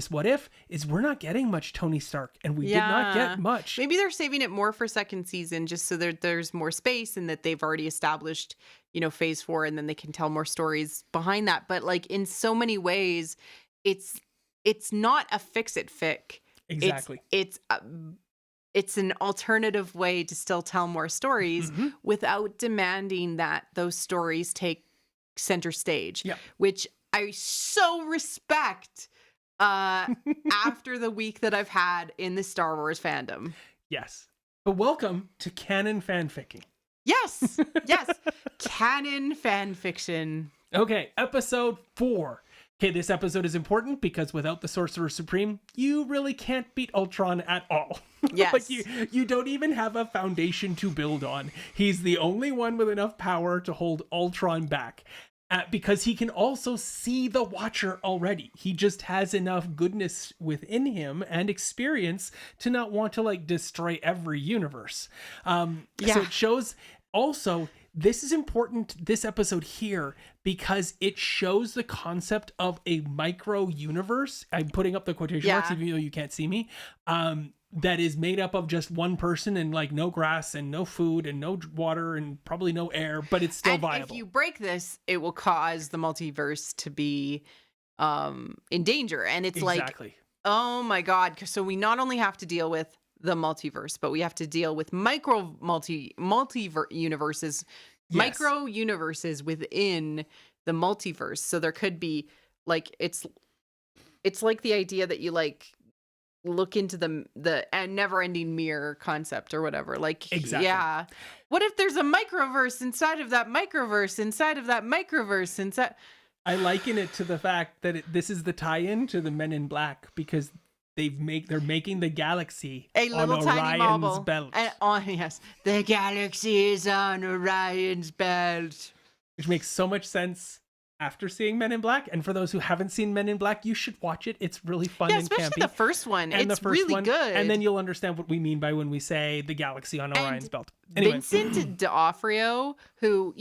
What If is we're not getting much Tony Stark, and we did not get much. Maybe they're saving it more for second season, just so there's more space, and that they've already established, phase 4, and then they can tell more stories behind that. But like in so many ways, it's not a fix-it fic. Exactly. It's it's an alternative way to still tell more stories without demanding that those stories take center stage, which I so respect after the week that I've had in the Star Wars fandom. Yes. But welcome to canon fanficking. Yes. Yes. Canon fan fiction. Okay, episode 4. Okay, this episode is important because without the Sorcerer Supreme, you really can't beat Ultron at all. Yes. Like you don't even have a foundation to build on. He's the only one with enough power to hold Ultron back. Because he can also see the Watcher already. He just has enough goodness within him and experience to not want to like destroy every universe. So it shows also, this is important, this episode here, because it shows the concept of a micro universe. I'm putting up the quotation marks, even though you can't see me. That is made up of just one person and like no grass and no food and no water and probably no air, but it's still viable. If you break this, it will cause the multiverse to be in danger. And it's like, oh my God. So we not only have to deal with the multiverse, but we have to deal with micro universes, micro universes within the multiverse. So there could be like, it's like the idea that you like look into the never-ending mirror concept or whatever. Like, what if there's a microverse inside of that microverse inside of that microverse inside? I liken it to the fact that this is the tie-in to the Men in Black, because they're making the galaxy a little on tiny Orion's marble. belt. Yes, the galaxy is on Orion's belt, which makes so much sense after seeing Men in Black. And for those who haven't seen Men in Black, you should watch it. It's really fun and campy. Especially the first one. It's really good. And then you'll understand what we mean by when we say the galaxy on Orion's belt. Anyway. Vincent D'Onofrio, who,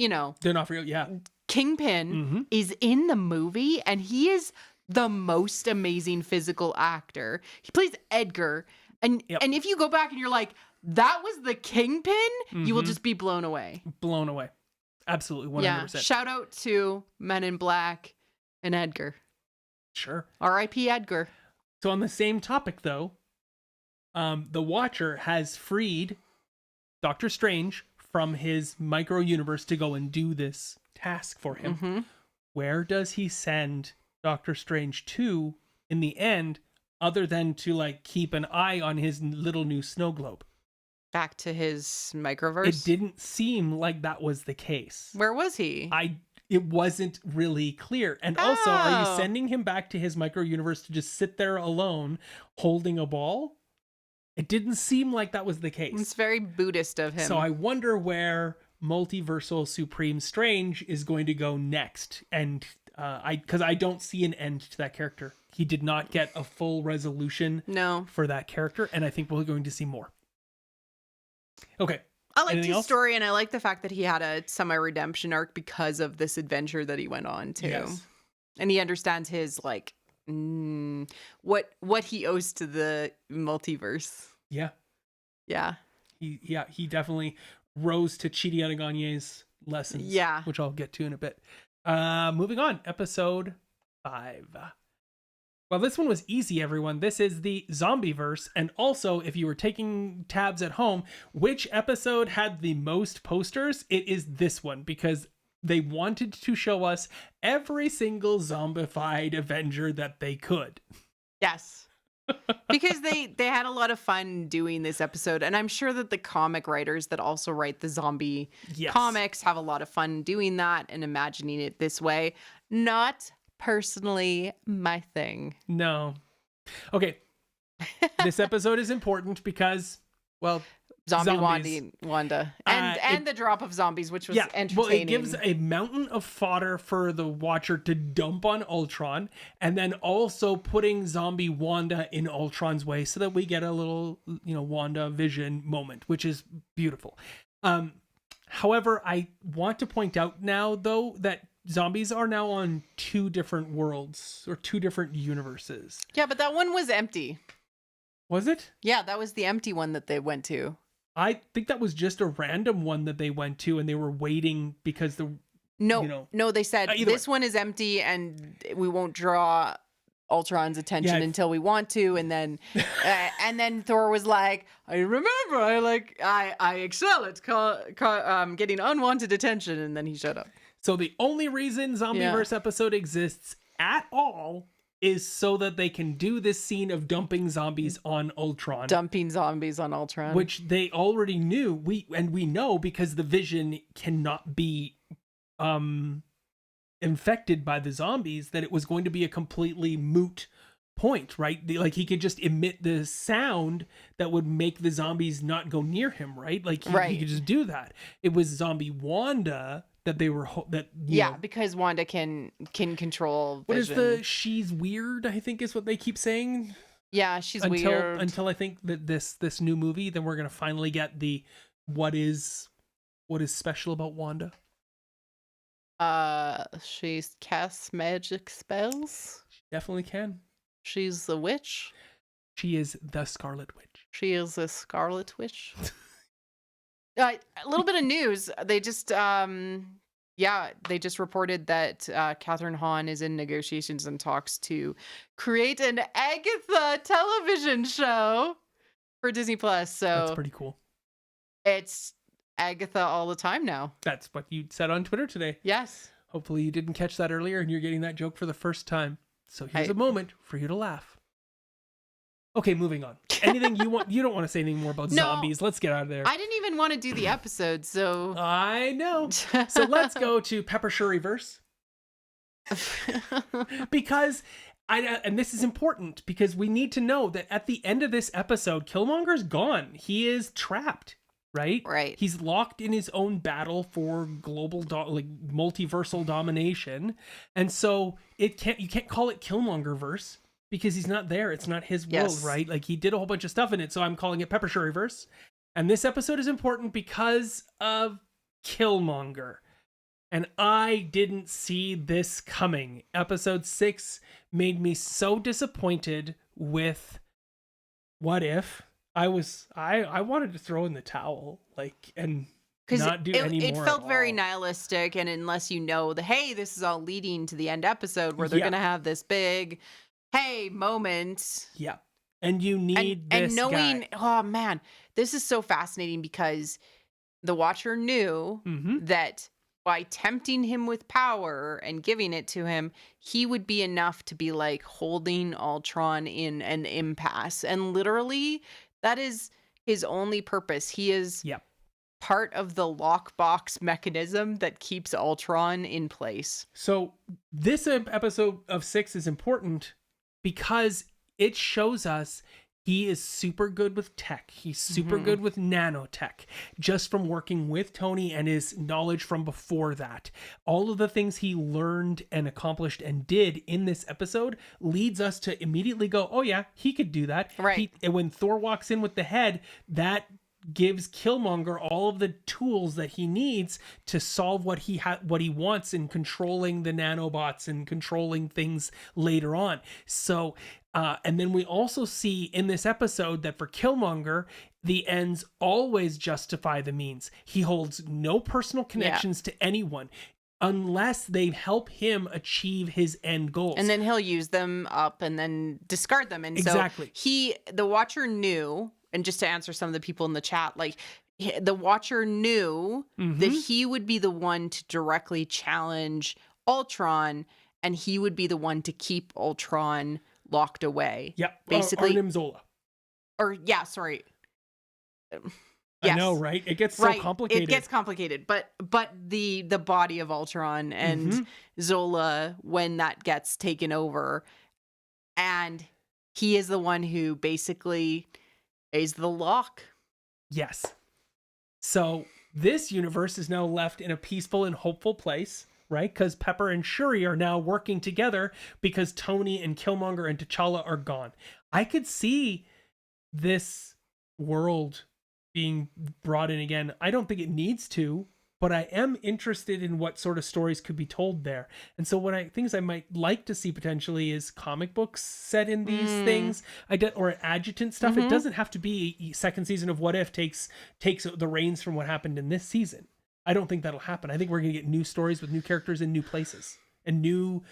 Kingpin, is in the movie, and he is the most amazing physical actor. He plays Edgar. And if you go back and you're like, that was the Kingpin, you will just be blown away. Blown away. Absolutely, 100%. Yeah, shout out to Men in Black and Edgar. Sure. R.I.P. Edgar. So on the same topic, though, the Watcher has freed Doctor Strange from his micro-universe to go and do this task for him. Where does he send Doctor Strange to in the end, other than to like keep an eye on his little new snow globe? Back to his microverse? It didn't seem like that was the case. Where was he? It wasn't really clear. And also, are you sending him back to his micro universe to just sit there alone holding a ball? It didn't seem like that was the case. It's very Buddhist of him. So I wonder where Multiversal Supreme Strange is going to go next. And because I don't see an end to that character. He did not get a full resolution for that character. And I think we're going to see more. Okay. I liked his story, and I like the fact that he had a semi-redemption arc because of this adventure that he went on too. Yes. And he understands his like what he owes to the multiverse. Yeah. Yeah. He definitely rose to Chidi Anaganye's lessons. Yeah. Which I'll get to in a bit. Moving on, episode 5. Well, this one was easy, everyone. This is the Zombieverse. And also, if you were taking tabs at home, which episode had the most posters? It is this one, because they wanted to show us every single zombified Avenger that they could. Yes. Because they had a lot of fun doing this episode. And I'm sure that the comic writers that also write the zombie comics have a lot of fun doing that and imagining it this way. Not personally my thing. No. Okay. This episode is important because, well, Zombie Wanda. And the drop of zombies, which was entertaining. Well, it gives a mountain of fodder for the Watcher to dump on Ultron, and then also putting zombie Wanda in Ultron's way so that we get a little, Wanda Vision moment, which is beautiful. However, I want to point out now, though, that zombies are now on 2 different worlds or 2 different universes. Yeah, but that one was empty. Was it? Yeah, that was the empty one that they went to. I think that was just a random one that they went to, and they were waiting because No, they said this one is empty and we won't draw Ultron's attention Yeah. until we want to, and then Thor was like, I remember, I excel at getting unwanted attention, and then he shut up. So the only reason Zombieverse episode exists at all is so that they can do this scene of dumping zombies on Ultron. Dumping zombies on Ultron. Which they already knew. We know because the Vision cannot be infected by the zombies, that it was going to be a completely moot point, right? Like he could just emit the sound that would make the zombies not go near him, right? Like he could just do that. It was zombie Wanda that they were because Wanda can control what Vision. is she's weird, I think is what they keep saying. Yeah, she's weird. Until I think that this new movie, then we're gonna finally get the what is special about Wanda. She casts magic spells. She definitely can. She's a witch. She is the Scarlet Witch. She is a Scarlet Witch. A little bit of news. They just reported that Catherine Hahn is in negotiations and talks to create an Agatha television show for Disney Plus. So that's pretty cool. It's Agatha all the time now. That's what you said on Twitter today. Yes. Hopefully you didn't catch that earlier and you're getting that joke for the first time. So here's a moment for you to laugh. Okay, moving on. Anything you want? You don't want to say anything more about zombies. Let's get out of there. I didn't even want to do the episode, so I know. So let's go to Pepper Shuriverse. Because and this is important because we need to know that at the end of this episode, Killmonger's gone. He is trapped, right? Right. He's locked in his own battle for global multiversal domination. And so you can't call it Killmongerverse because he's not there. It's not his world, right? Like he did a whole bunch of stuff in it. So I'm calling it Pepper Shuriverse. And this episode is important because of Killmonger. And I didn't see this coming. Episode 6 made me so disappointed with What If. I wanted to throw in the towel, and not do any more. It felt very nihilistic, and unless you know hey, this is all leading to the end episode where they're gonna have this big moment. Yeah. And you need this and knowing guy. Oh man, this is so fascinating because the Watcher knew that by tempting him with power and giving it to him, he would be enough to be like holding Ultron in an impasse. And literally, that is his only purpose. He is part of the lockbox mechanism that keeps Ultron in place. So this episode of 6 is important because it shows us he is super good with tech. He's super good with nanotech, just from working with Tony and his knowledge from before that. All of the things he learned and accomplished and did in this episode leads us to immediately go, oh yeah, he could do that. Right. When Thor walks in with the head, that gives Killmonger all of the tools that he needs to solve what he wants in controlling the nanobots and controlling things later on. So and then we also see in this episode that for Killmonger, the ends always justify the means. He holds no personal connections to anyone unless they help him achieve his end goals. And then he'll use them up and then discard them. And exactly. So the Watcher knew, and just to answer some of the people in the chat, the Watcher knew that he would be the one to directly challenge Ultron, and he would be the one to keep Ultron locked away. Yep. Basically. Arnim Zola. Sorry. Yes. I know, right? It gets so complicated. It gets complicated, but the body of Ultron and Zola, when that gets taken over, and he is the one who basically is the lock. Yes. So this universe is now left in a peaceful and hopeful place, right? Because Pepper and Shuri are now working together because Tony and Killmonger and T'Challa are gone. I could see this world being brought in again. I don't think it needs to, but I am interested in what sort of stories could be told there. And so things I might like to see potentially is comic books set in these things, or adjutant stuff. It doesn't have to be a second season of What If takes the reins from what happened in this season. I don't think that'll happen. I think we're going to get new stories with new characters in new places. and new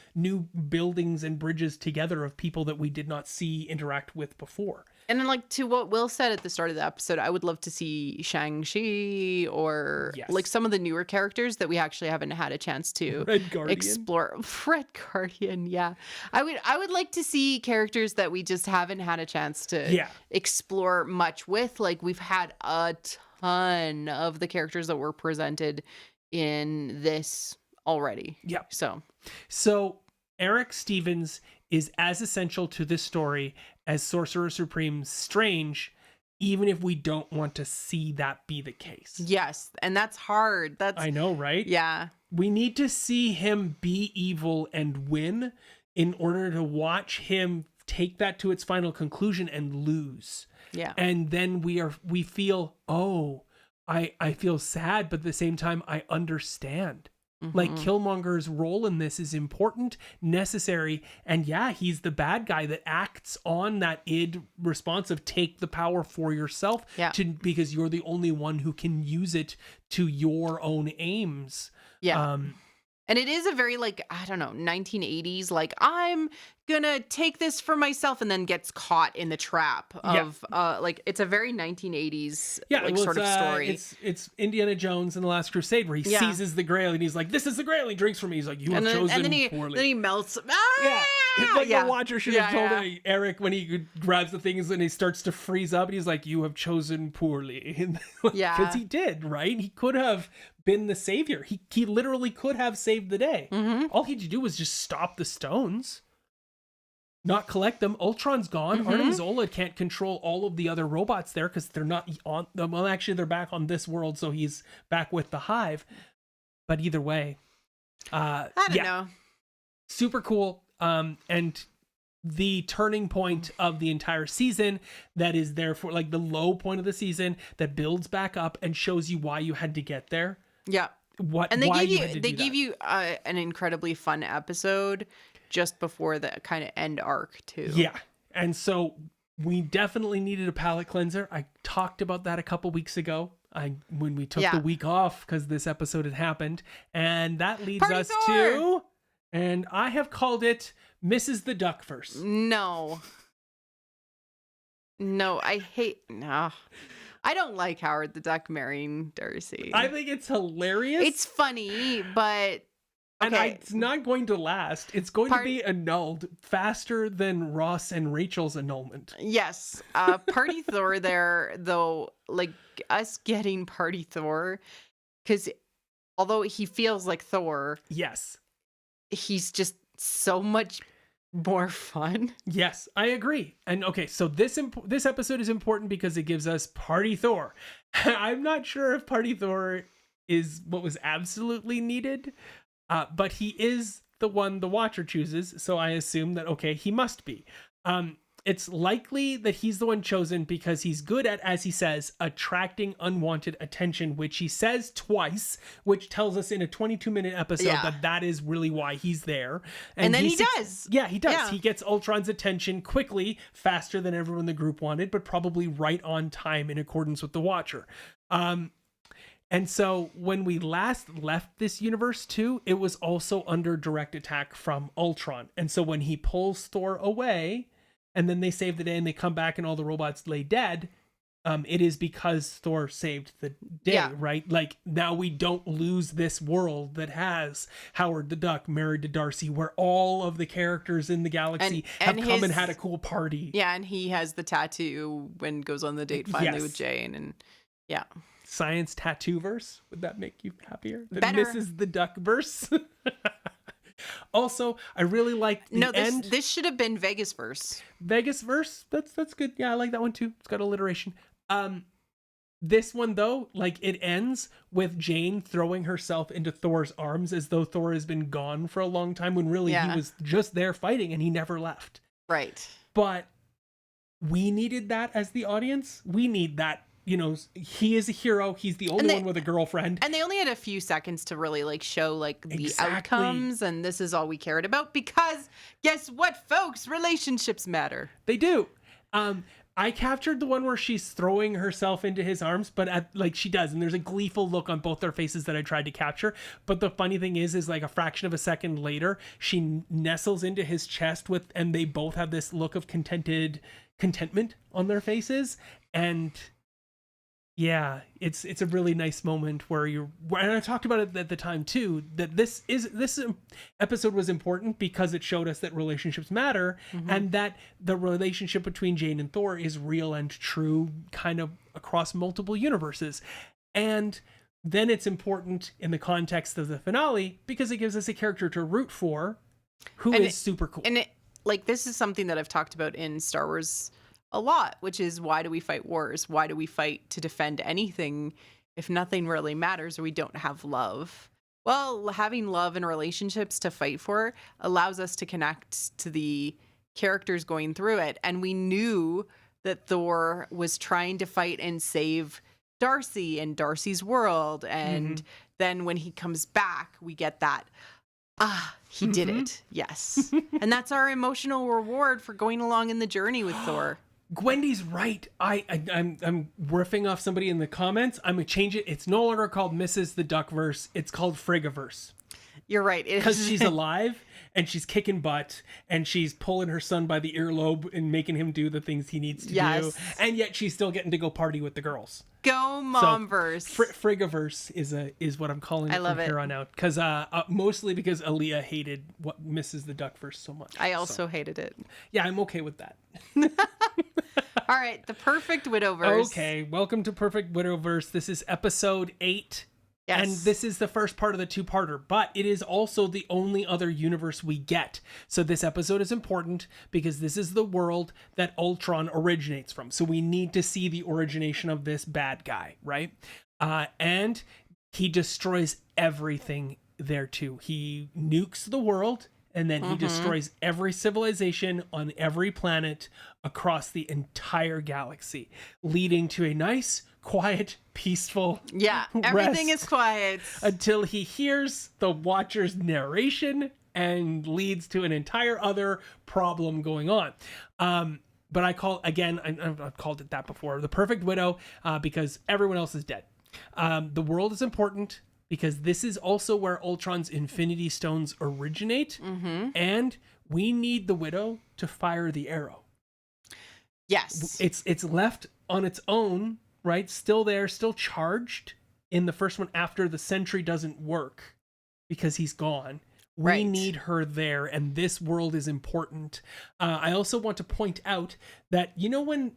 buildings and bridges together of people that we did not see interact with before. And then, like, to what Will said at the start of the episode, I would love to see Shang-Chi or Yes. like some of the newer characters that we actually haven't had a chance to Red Guardian. explore. Red Guardian, yeah. I would like to see characters that we just haven't had a chance to explore much with. Like, we've had a ton of the characters that were presented in this already. Yeah. So Eric Stevens is as essential to this story as Sorcerer Supreme Strange, even if we don't want to see that be the case. yes, and that's hard. I know, right? Yeah. We need to see him be evil and win in order to watch him take that to its final conclusion and lose. Yeah. And then we feel, oh, I feel sad, but at the same time, I understand. Like, Killmonger's role in this is important, necessary, and yeah, he's the bad guy that acts on that id response of take the power for yourself, because you're the only one who can use it to your own aims. Yeah. And it is a very, like, I don't know, 1980s, like, I'm gonna take this for myself, and then gets caught in the trap of, like, it's a very 1980s, sort of story. It's Indiana Jones and the Last Crusade, where he seizes the Grail, and he's like, this is the Grail, and he drinks from me. He's like, you have chosen poorly. Then he melts. Yeah. It's like the Watcher should have told Eric when he grabs the things and he starts to freeze up, and he's like, you have chosen poorly. Because he did, right? He could have been the savior. He literally could have saved the day. All he had to do was just stop the stones, not collect them. Ultron's gone. Arnim Zola can't control all of the other robots there because they're not on them. Well, actually, they're back on this world, so he's back with the Hive. But either way, I don't know. Super cool. And the turning point of the entire season that is there for, like, the low point of the season that builds back up and shows you why you had to get there. Yeah. And they gave you an incredibly fun episode just before the kind of end arc too. Yeah. And so we definitely needed a palate cleanser. I talked about that a couple weeks ago. When we took the week off because this episode had happened. And that leads Party us Thor! to, and I have called it Mrs. the Duckverse. No, I don't like Howard the Duck marrying Darcy. I think it's hilarious. It's funny, but and it's not going to last. It's going to be annulled faster than Ross and Rachel's annulment. Yes. Party Thor there, though, like, us getting Party Thor, because although he feels like Thor, yes, he's just so much more fun. Yes, I agree. And okay, so this episode is important because it gives us Party Thor. I'm not sure if Party Thor is what was absolutely needed, but he is the one the Watcher chooses, so I assume that, okay, he must be. It's likely that he's the one chosen because he's good at, as he says, attracting unwanted attention, which he says twice, which tells us in a 22-minute episode that is really why he's there. And then he does. Yeah, he does. Yeah. He gets Ultron's attention quickly, faster than everyone in the group wanted, but probably right on time in accordance with the Watcher. And so when we last left this universe too, it was also under direct attack from Ultron. And so when he pulls Thor away, and then they save the day and they come back and all the robots lay dead, it is because Thor saved the day, right? Like, now we don't lose this world that has Howard the Duck married to Darcy, where all of the characters in the galaxy have come and had a cool party. Yeah, and he has the tattoo when goes on the date finally with Jane, and yeah. Science tattoo-verse? Would that make you happier than Better. Mrs. the Duck-verse? Also, I really like the end. This should have been Vegas-verse. Vegas-verse? That's good. Yeah, I like that one too. It's got alliteration. This one, though, like, it ends with Jane throwing herself into Thor's arms as though Thor has been gone for a long time, when really he was just there fighting and he never left. Right. But we needed that as the audience. We need that. You know, he is a hero. He's the only one with a girlfriend. And they only had a few seconds to really, like, show, like, the outcomes. And this is all we cared about because guess what, folks? Relationships matter. They do. I captured the one where she's throwing herself into his arms, but she does, and there's a gleeful look on both their faces that I tried to capture. But the funny thing is like a fraction of a second later, she nestles into his chest and they both have this look of contentment on their faces. And yeah, it's a really nice moment where and I talked about it at the time too, that this episode was important because it showed us that relationships matter, and that the relationship between Jane and Thor is real and true kind of across multiple universes. And then it's important in the context of the finale because it gives us a character to root for who is super cool. And this is something that I've talked about in Star Wars a lot, which is, why do we fight wars? Why do we fight to defend anything if nothing really matters or we don't have love? Well, having love and relationships to fight for allows us to connect to the characters going through it. And we knew that Thor was trying to fight and save Darcy and Darcy's world. And then when he comes back, we get that, he did it. Yes. And that's our emotional reward for going along in the journey with Thor. Gwendy's right. I'm riffing off somebody in the comments. I'm gonna change it. It's no longer called Mrs. the Duckverse. It's called Friggaverse. You're right. Because she's alive and she's kicking butt and she's pulling her son by the earlobe and making him do the things he needs to do. And yet she's still getting to go party with the girls. Go Momverse. So, Friggaverse is what I'm calling it from here on out. Because mostly because Aaliyah hated what Mrs. the Duckverse so much. I also hated it. Yeah, I'm okay with that. All right, the Perfect Widowverse. Okay, welcome to Perfect Widowverse. This is episode 8. Yes. And this is the first part of the two-parter, but it is also the only other universe we get. So this episode is important because this is the world that Ultron originates from. So we need to see the origination of this bad guy, right? And he destroys everything there too. He nukes the world, and then he destroys every civilization on every planet across the entire galaxy, leading to a nice, quiet, peaceful everything is quiet until he hears the Watcher's narration and leads to an entire other problem going on. But I've called it that before, the Perfect Widow, because everyone else is dead. The world is important because this is also where Ultron's Infinity Stones originate, and we need the Widow to fire the arrow. Yes. It's left on its own, right? Still there, still charged in the first one after the sentry doesn't work because he's gone. We need her there, and this world is important. I also want to point out that, when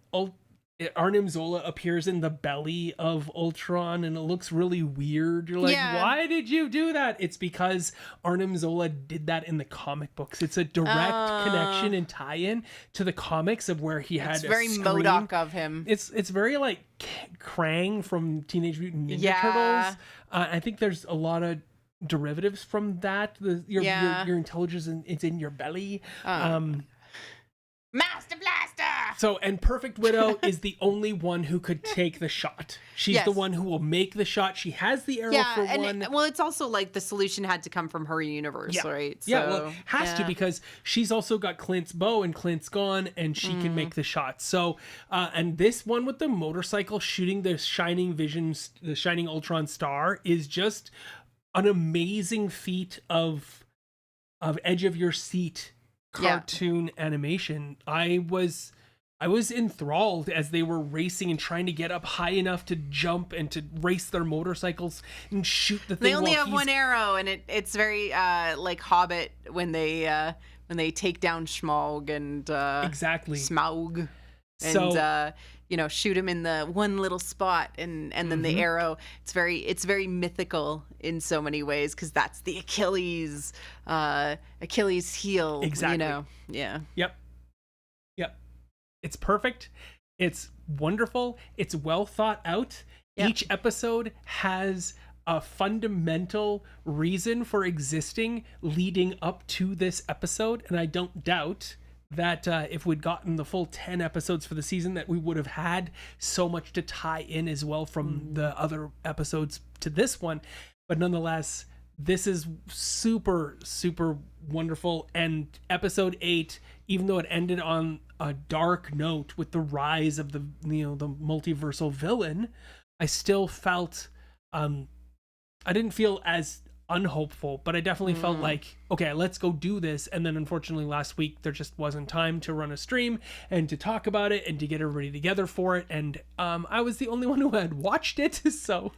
Arnim Zola appears in the belly of Ultron and it looks really weird, you're like, why did you do that? It's because Arnim Zola did that in the comic books. It's a direct connection and tie-in to the comics of where he had it's very MODOK of him. It's very like Krang from Teenage Mutant Ninja Turtles. I think there's a lot of derivatives from that. Your intelligence is in your belly. Master Blaster! So, and Perfect Widow is the only one who could take the shot. She's the one who will make the shot. She has the arrow for one. Well, it's also like the solution had to come from her universe, right? So, well, it has to, because she's also got Clint's bow and Clint's gone and she can make the shot. So, and this one with the motorcycle shooting the shining Ultron star is just an amazing feat of edge of your seat cartoon animation. I was enthralled as they were racing and trying to get up high enough to jump and to race their motorcycles and shoot the thing. They only have one arrow, and it's very like Hobbit when they take down Schmaug and Smaug, and shoot him in the one little spot, and then the arrow. It's very mythical in so many ways, because that's the Achilles heel. Exactly. Yep. It's perfect. It's wonderful. It's well thought out. Yep. Each episode has a fundamental reason for existing leading up to this episode, and I don't doubt that if we'd gotten the full 10 episodes for the season, that we would have had so much to tie in as well from the other episodes to this one. But nonetheless, this is super, super wonderful. And episode 8, even though it ended on a dark note with the rise of the multiversal villain, I still felt, I didn't feel as unhopeful, but I definitely felt like, okay, let's go do this. And then unfortunately last week there just wasn't time to run a stream and to talk about it and to get everybody together for it. And I was the only one who had watched it. So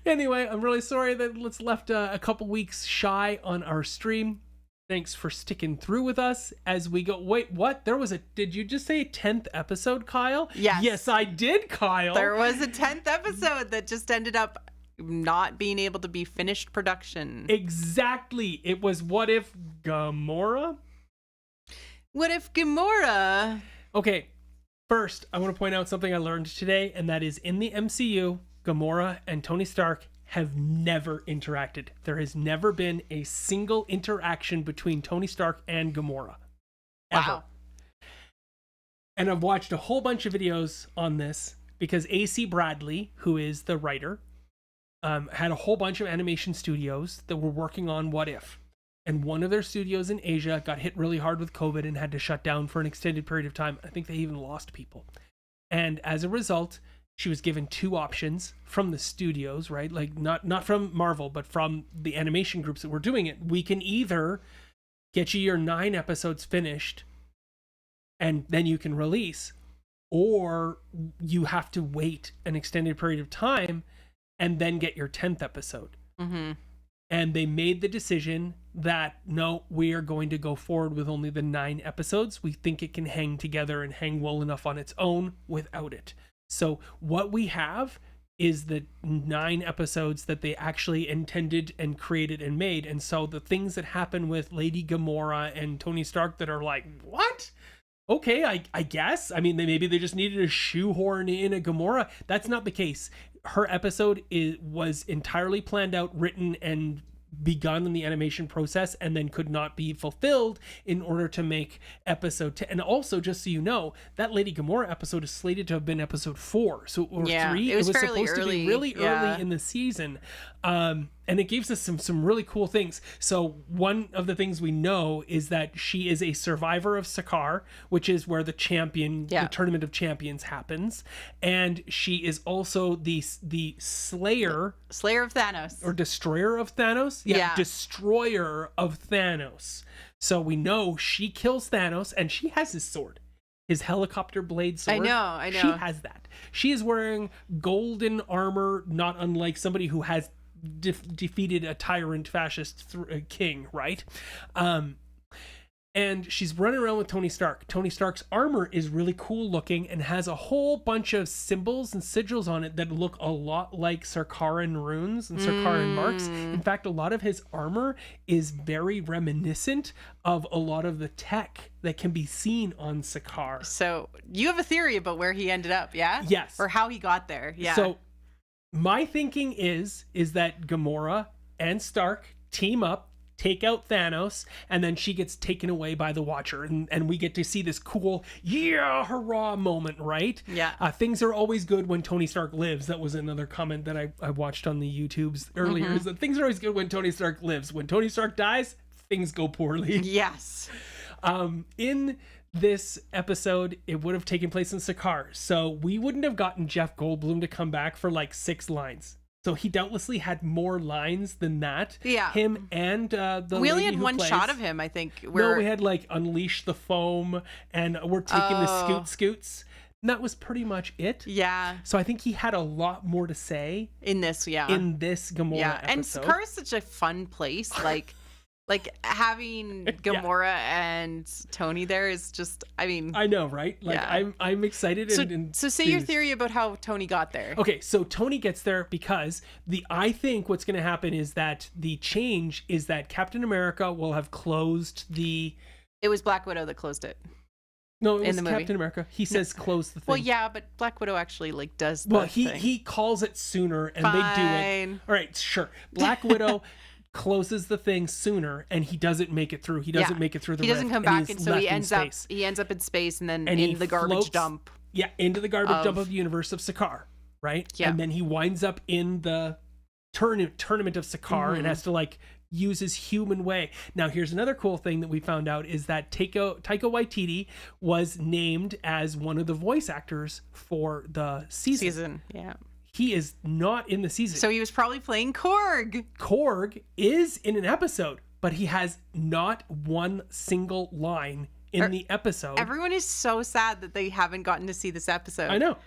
anyway, I'm really sorry that it's left a couple weeks shy on our stream. Thanks for sticking through with us as we go. Wait, what? Did you just say 10th episode, Kyle? Yes. Yes, I did, Kyle. There was a 10th episode that just ended up not being able to be finished production. Exactly. It was What If Gamora? What if Gamora? Okay, first, I want to point out something I learned today, and that is in the MCU, Gamora and Tony Stark have never interacted. There has never been a single interaction between Tony Stark and Gamora. Ever. Wow. And I've watched a whole bunch of videos on this because AC Bradley, who is the writer, had a whole bunch of animation studios that were working on What If. And one of their studios in Asia got hit really hard with COVID and had to shut down for an extended period of time. I think they even lost people. And as a result, she was given 2 options from the studios, right? Like not from Marvel, but from the animation groups that were doing it. We can either get you your 9 episodes finished and then you can release, or you have to wait an extended period of time and then get your 10th episode. Mm-hmm. And they made the decision that, no, we are going to go forward with only the 9 episodes. We think it can hang together and hang well enough on its own without it. So what we have is the 9 episodes that they actually intended and created and made. And so the things that happen with Lady Gamora and Tony Stark that are like, what? Okay, I guess. I mean, maybe they just needed a shoehorn in a Gamora. That's not the case. Her episode was entirely planned out, written, and begun in the animation process, and then could not be fulfilled in order to make episode 10. And also, just so you know, that Lady Gamora episode is slated to have been episode 4, so or 3. It was supposed early. to be really early in the season. And it gives us some really cool things. So one of the things we know is that she is a survivor of Sakaar, which is where the Tournament of Champions happens. And she is also the Slayer of Thanos. Or Destroyer of Thanos? Yeah, Destroyer of Thanos. So we know she kills Thanos, and she has his sword. His helicopter blade sword. I know. She has that. She is wearing golden armor, not unlike somebody who has defeated a tyrant fascist king, right? And she's running around with Tony Stark. Tony Stark's armor is really cool looking and has a whole bunch of symbols and sigils on it that look a lot like Sarkaran runes and Sarkaran marks. In fact, a lot of his armor is very reminiscent of a lot of the tech that can be seen on Sakaar. So you have a theory about where he ended up, yeah? Yes. Or how he got there, yeah. So my thinking is that Gamora and Stark team up, take out Thanos, and then she gets taken away by the Watcher, and we get to see this cool hurrah moment, right? Yeah. Things are always good when Tony Stark lives. That was another comment that I watched on the YouTubes earlier, is that things are always good when Tony Stark lives. When Tony Stark dies, things go poorly. Yes. In this episode, it would have taken place in Sakaar, so we wouldn't have gotten Jeff Goldblum to come back for like 6 lines. So he doubtlessly had more lines than that. Yeah. Him and we only had one shot of him, I think. No, we had like Unleash the Foam, and we're taking the scoots. And that was pretty much it. Yeah. So I think he had a lot more to say in this, in this Gamora episode. And Sakaar is such a fun place. Like having Gamora and Tony there is just, I mean, I know, right? Like I'm excited. So say your theory about how Tony got there. Okay, so Tony gets there because I think what's going to happen is that the change is that Captain America will have closed the. It was Black Widow that closed it. No, it was Captain America. He says close the thing. Well, yeah, but Black Widow actually does. He calls it sooner, and they do it. All right, sure. Black Widow closes the thing sooner, and he doesn't make it through. He doesn't make it through the rift. He doesn't come back, and so he ends up in space, and then in the garbage dump. Yeah, into the garbage dump of the universe of Sakaar, right? Yeah. And then he winds up in the tournament of Sakaar and has to like use his human way. Now, here's another cool thing that we found out is that Taika Waititi was named as one of the voice actors for the season. Yeah. He is not in the season. So he was probably playing Korg. Korg is in an episode, but he has not one single line in the episode. Everyone is so sad that they haven't gotten to see this episode. I know.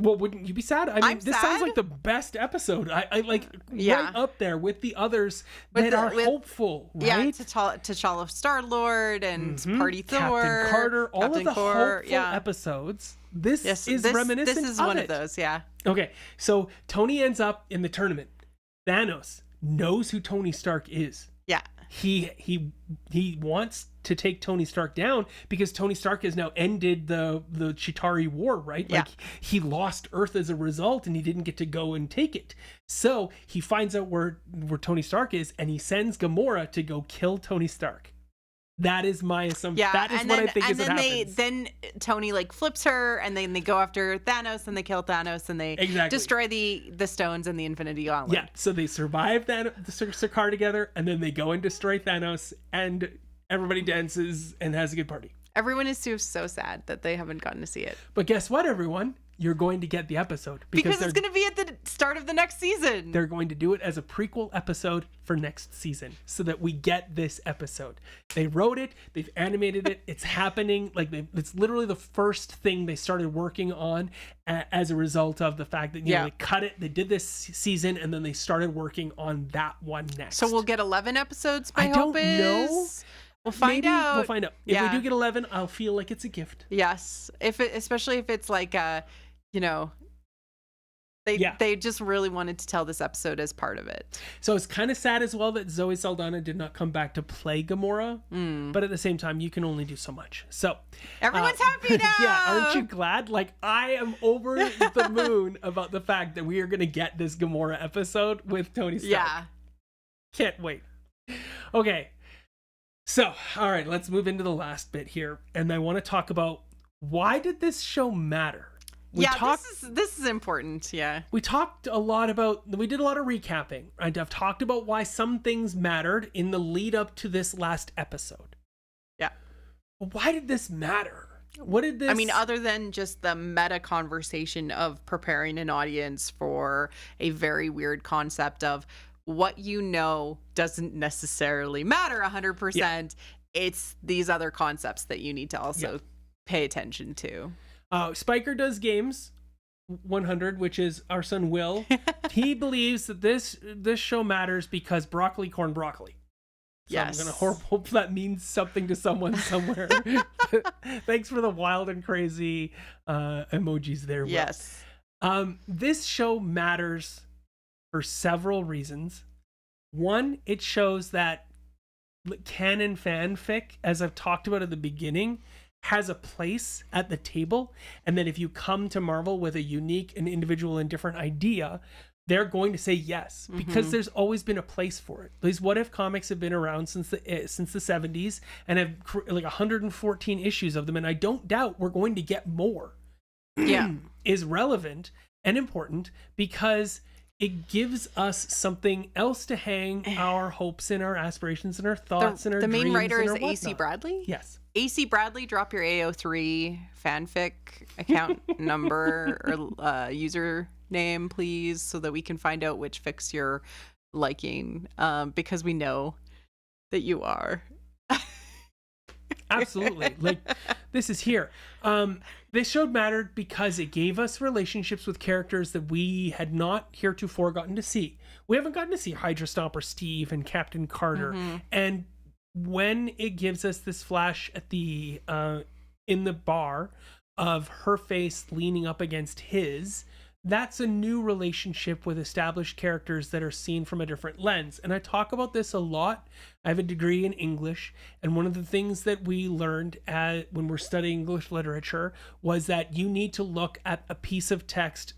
Well, wouldn't you be sad? I mean, I'm this sad. sounds like the best episode. I like Yeah. right up there with the others With that are hopeful, right? Yeah, T'Challa Star-Lord and Party Thor. Captain Carter, all Captain of the Thor, hopeful yeah. episodes. This Yes, is this reminiscent is of one it. of those, yeah. Okay, so Tony ends up in the tournament. Thanos knows who Tony Stark is. Yeah. He wants to take Tony Stark down because Tony Stark has now ended the Chitauri War, right? Yeah. Like he lost Earth as a result and he didn't get to go and take it. So he finds out where Tony Stark is and he sends Gamora to go kill Tony Stark. That is my assumption. Yeah, that is what I think is what happens. Then Tony like flips her, and then they go after Thanos, and they kill Thanos, and they destroy the stones and the Infinity Gauntlet. Yeah, so they survive the Sakaar together, and then they go and destroy Thanos, and everybody dances and has a good party. Everyone is so sad that they haven't gotten to see it. But guess what, everyone? You're going to get the episode Because it's going to be at the start of the next season. They're going to do it as a prequel episode for next season so that we get this episode. They wrote it, they've animated it, it's happening. Like it's literally the first thing they started working on as a result of the fact that they cut it, they did this season, and then they started working on that one next. So we'll get 11 episodes. My I don't hope is. know. We'll find out. We'll find out. If we do get 11, I'll feel like it's a gift. Yes, especially if it's like they just really wanted to tell this episode as part of it. So it's kind of sad as well that Zoe Saldana did not come back to play Gamora, but at the same time, you can only do so much. So everyone's happy now. Yeah, aren't you glad? Like I am over the moon about the fact that we are going to get this Gamora episode with Tony Stark. Yeah, can't wait. Okay. So, all right, let's move into the last bit here. And I want to talk about why did this show matter? This is important. Yeah. We did a lot of recapping. And I've talked about why some things mattered in the lead up to this last episode. Yeah. But why did this matter? What did this... I mean, other than just the meta conversation of preparing an audience for a very weird concept of what you know doesn't necessarily matter 100%. Yeah. It's these other concepts that you need to also pay attention to. Spiker does games 100, which is our son Will. He believes that this show matters because broccoli, corn, broccoli. So yes. I'm going to hope that means something to someone somewhere. Thanks for the wild and crazy emojis there, Will. Yes. This show matters for several reasons. One, it shows that canon fanfic, as I've talked about at the beginning, has a place at the table, and that if you come to Marvel with a unique and individual and different idea, they're going to say yes, because there's always been a place for it. These what if comics have been around since the 70s and have like 114 issues of them, and I don't doubt we're going to get more. Yeah, is relevant and important because it gives us something else to hang our hopes and our aspirations and our thoughts and our dreams. The main writer is A.C. A.C. Bradley? Yes. A.C. Bradley, drop your AO3 fanfic account number or username, please, so that we can find out which fics you're liking, because we know that you are. Absolutely. Like, this is here. This show mattered because it gave us relationships with characters that we had not heretofore gotten to see. We haven't gotten to see Hydra Stomper Steve and Captain Carter. And when it gives us this flash at the in the bar of her face leaning up against his, that's a new relationship with established characters that are seen from a different lens. And I talk about this a lot. I have a degree in English, and one of the things that we learned when we're studying English literature was that you need to look at a piece of text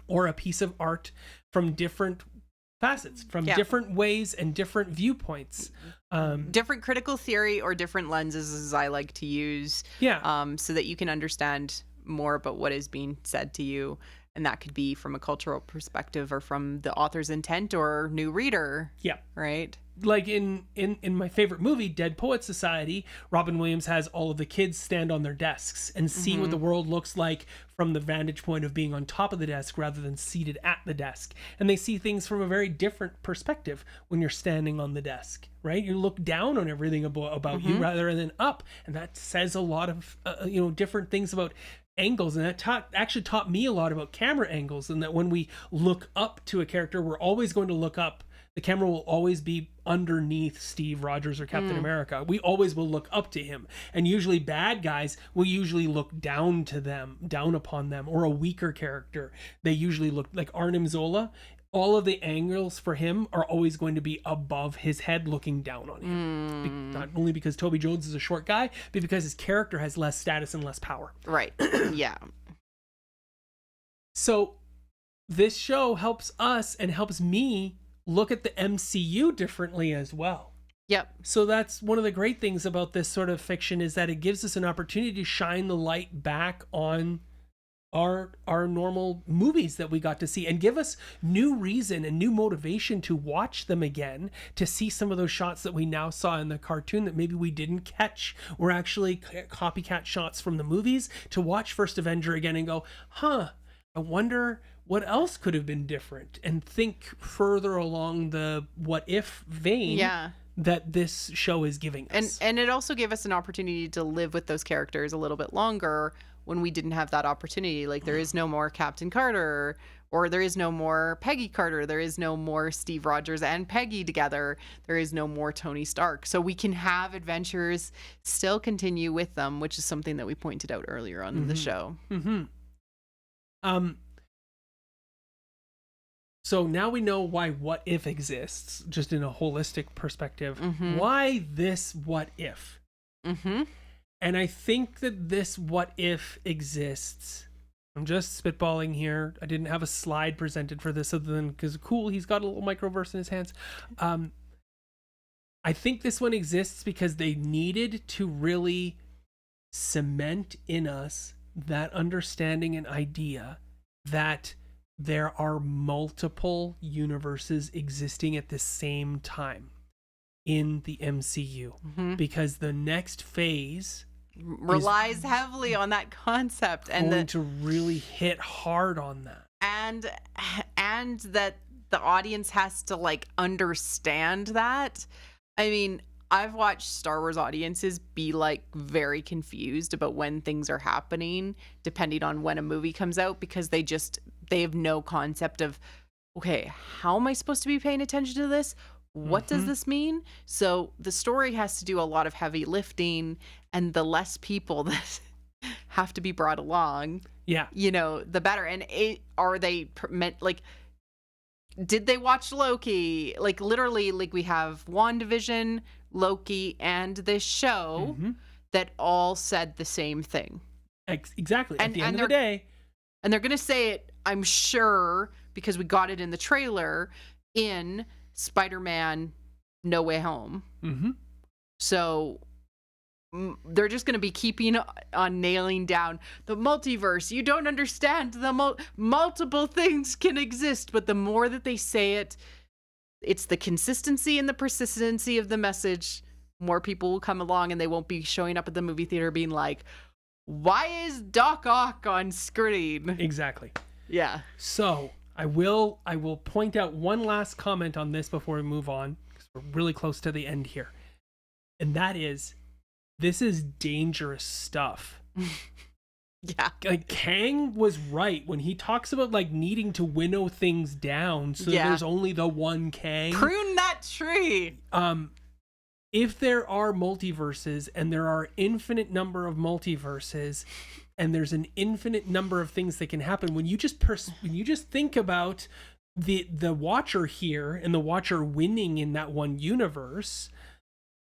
or a piece of art from different facets, from different ways and different viewpoints. Different critical theory or different lenses, as I like to use, so that you can understand more about what is being said to you. And that could be from a cultural perspective or from the author's intent or new reader. Yeah. Right? Like in my favorite movie, Dead Poets Society, Robin Williams has all of the kids stand on their desks and see what the world looks like from the vantage point of being on top of the desk rather than seated at the desk. And they see things from a very different perspective when you're standing on the desk, right? You look down on everything about you rather than up. And that says a lot of, different things about angles. And that actually taught me a lot about camera angles, and that when we look up to a character, we're always going to look up. The camera will always be underneath Steve Rogers or Captain America. We always will look up to him. And usually bad guys will usually look down upon them, or a weaker character. They usually look like Arnim Zola. All of the angles for him are always going to be above his head, looking down on him. Not only because Toby Jones is a short guy, but because his character has less status and less power. Right. Yeah. So this show helps us and helps me look at the MCU differently as well. Yep. So that's one of the great things about this sort of fiction, is that it gives us an opportunity to shine the light back on our normal movies that we got to see, and give us new reason and new motivation to watch them again, to see some of those shots that we now saw in the cartoon that maybe we didn't catch were actually copycat shots from the movies, to watch First Avenger again and go, I wonder what else could have been different, and think further along the what if vein that this show is giving us. And it also gave us an opportunity to live with those characters a little bit longer when we didn't have that opportunity. Like, there is no more Captain Carter, or there is no more Peggy Carter. There is no more Steve Rogers and Peggy together. There is no more Tony Stark. So we can have adventures still continue with them, which is something that we pointed out earlier on in the show. So now we know why What If exists, just in a holistic perspective. Why this What If? And I think that this What If exists. I'm just spitballing here. I didn't have a slide presented for this other than because cool, he's got a little microverse in his hands. I think this one exists because they needed to really cement in us that understanding and idea that there are multiple universes existing at the same time in the MCU, because the next phase relies heavily on that concept, and going to really hit hard on that, and that the audience has to like understand that. I mean, I've watched Star Wars audiences be like very confused about when things are happening depending on when a movie comes out, because they have no concept of, okay, how am I supposed to be paying attention to this? What does this mean? So the story has to do a lot of heavy lifting, and the less people that have to be brought along, the better. And are they meant, like, did they watch Loki? Like, literally, like, we have WandaVision, Loki, and this show that all said the same thing. Exactly. At the end of the day. And they're going to say it, I'm sure, because we got it in the trailer, in Spider-Man No Way Home. So they're just going to be keeping on nailing down the multiverse. You don't understand. The multiple things can exist, but the more that they say it, it's the consistency and the persistency of the message. More people will come along, and they won't be showing up at the movie theater being like, why is Doc Ock on screen? Exactly. Yeah. So I will point out one last comment on this before we move on, because we're really close to the end here. And that is, this is dangerous stuff. Yeah. Like, Kang was right when he talks about like needing to winnow things down so that there's only the one Kang. Prune that tree. If there are multiverses, and there are infinite number of multiverses, and there's an infinite number of things that can happen, when you just think about the Watcher here and the Watcher winning in that one universe,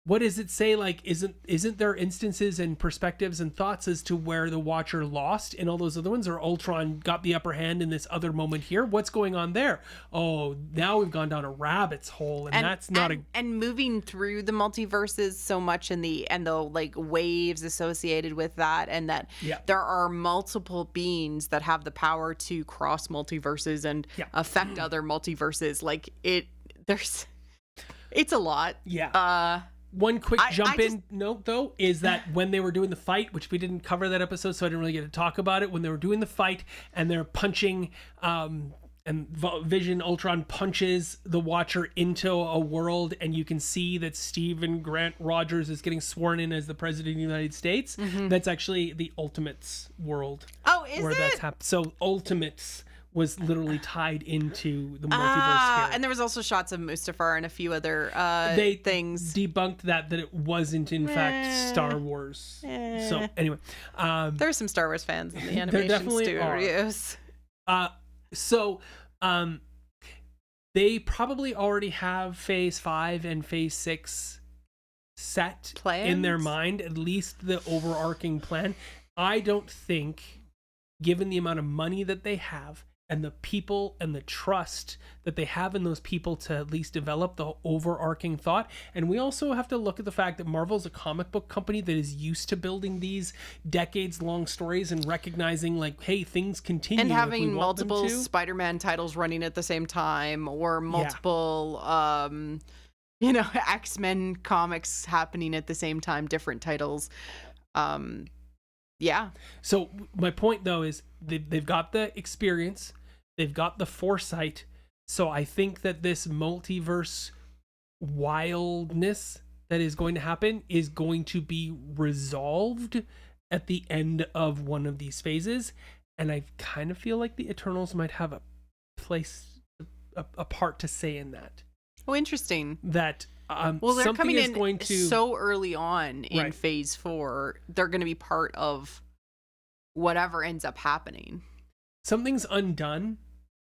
what does it say? Like, isn't there instances and perspectives and thoughts as to where the Watcher lost in all those other ones, or Ultron got the upper hand in this other moment here? What's going on there? Oh, now we've gone down a rabbit's hole, and that's not and moving through the multiverses so much and the like waves associated with that, and that there are multiple beings that have the power to cross multiverses and affect other multiverses. Like it's a lot. Yeah. One quick note, though, is that when they were doing the fight, which we didn't cover that episode, so I didn't really get to talk about it, when they were doing the fight and they're punching, and Vision Ultron punches the Watcher into a world, and you can see that Stephen Grant Rogers is getting sworn in as the President of the United States. That's actually the Ultimates world. Oh, is it? That's happened. So Ultimates was literally tied into the multiverse here. And there was also shots of Mustafar and a few other things. Debunked that it wasn't in fact Star Wars. So anyway, there are some Star Wars fans in the animation studios. They probably already have Phase 5 and Phase 6 set in their mind, at least the overarching plan. I don't think, given the amount of money that they have and the people and the trust that they have in those people to at least develop the overarching thought. And we also have to look at the fact that Marvel's a comic book company that is used to building these decades-long stories and recognizing, like, hey, things continue. And having multiple Spider-Man titles running at the same time, or multiple, X-Men comics happening at the same time, different titles. So my point, though, is they've got the experience, they've got the foresight. So I think that this multiverse wildness that is going to happen is going to be resolved at the end of one of these phases. And I kind of feel like the Eternals might have a place, a part to say in that. Oh, interesting. That they're coming in so early on in Phase 4. They're going to be part of whatever ends up happening. Something's undone,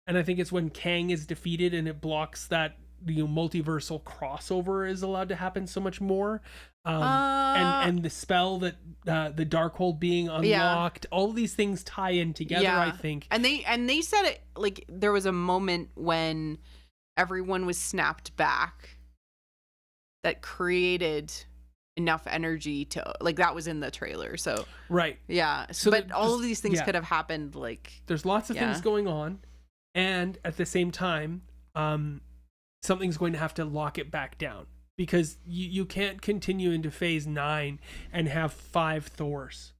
and I think it's when Kang is defeated and it blocks that multiversal crossover is allowed to happen so much more. And the spell that the Darkhold being unlocked, all of these things tie in together. I think, and they said it like there was a moment when everyone was snapped back that created enough energy to, like, that was in the trailer. So so but all of these things could have happened. Like, there's lots of things going on, and at the same time, something's going to have to lock it back down, because you can't continue into Phase 9 and have 5 Thors.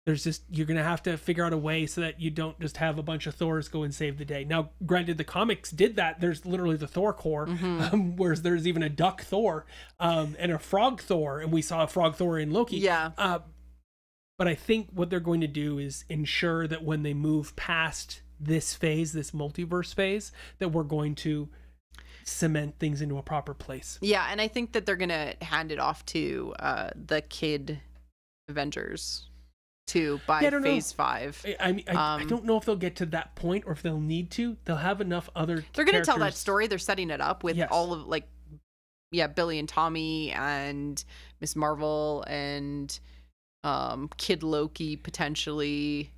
You're going to have to figure out a way so that you don't just have a bunch of Thors go and save the day. Now, granted, the comics did that. There's literally the Thor Corps, whereas there's even a duck Thor and a frog Thor, and we saw a frog Thor in Loki. But I think what they're going to do is ensure that when they move past this phase, this multiverse phase, that we're going to cement things into a proper place. Yeah, and I think that they're going to hand it off to the kid Avengers by Phase 5. I don't know if they'll get to that point or if they'll need to. They'll have enough other They're going to tell that story. They're setting it up with all of, like, Billy and Tommy and Miss Marvel and Kid Loki potentially.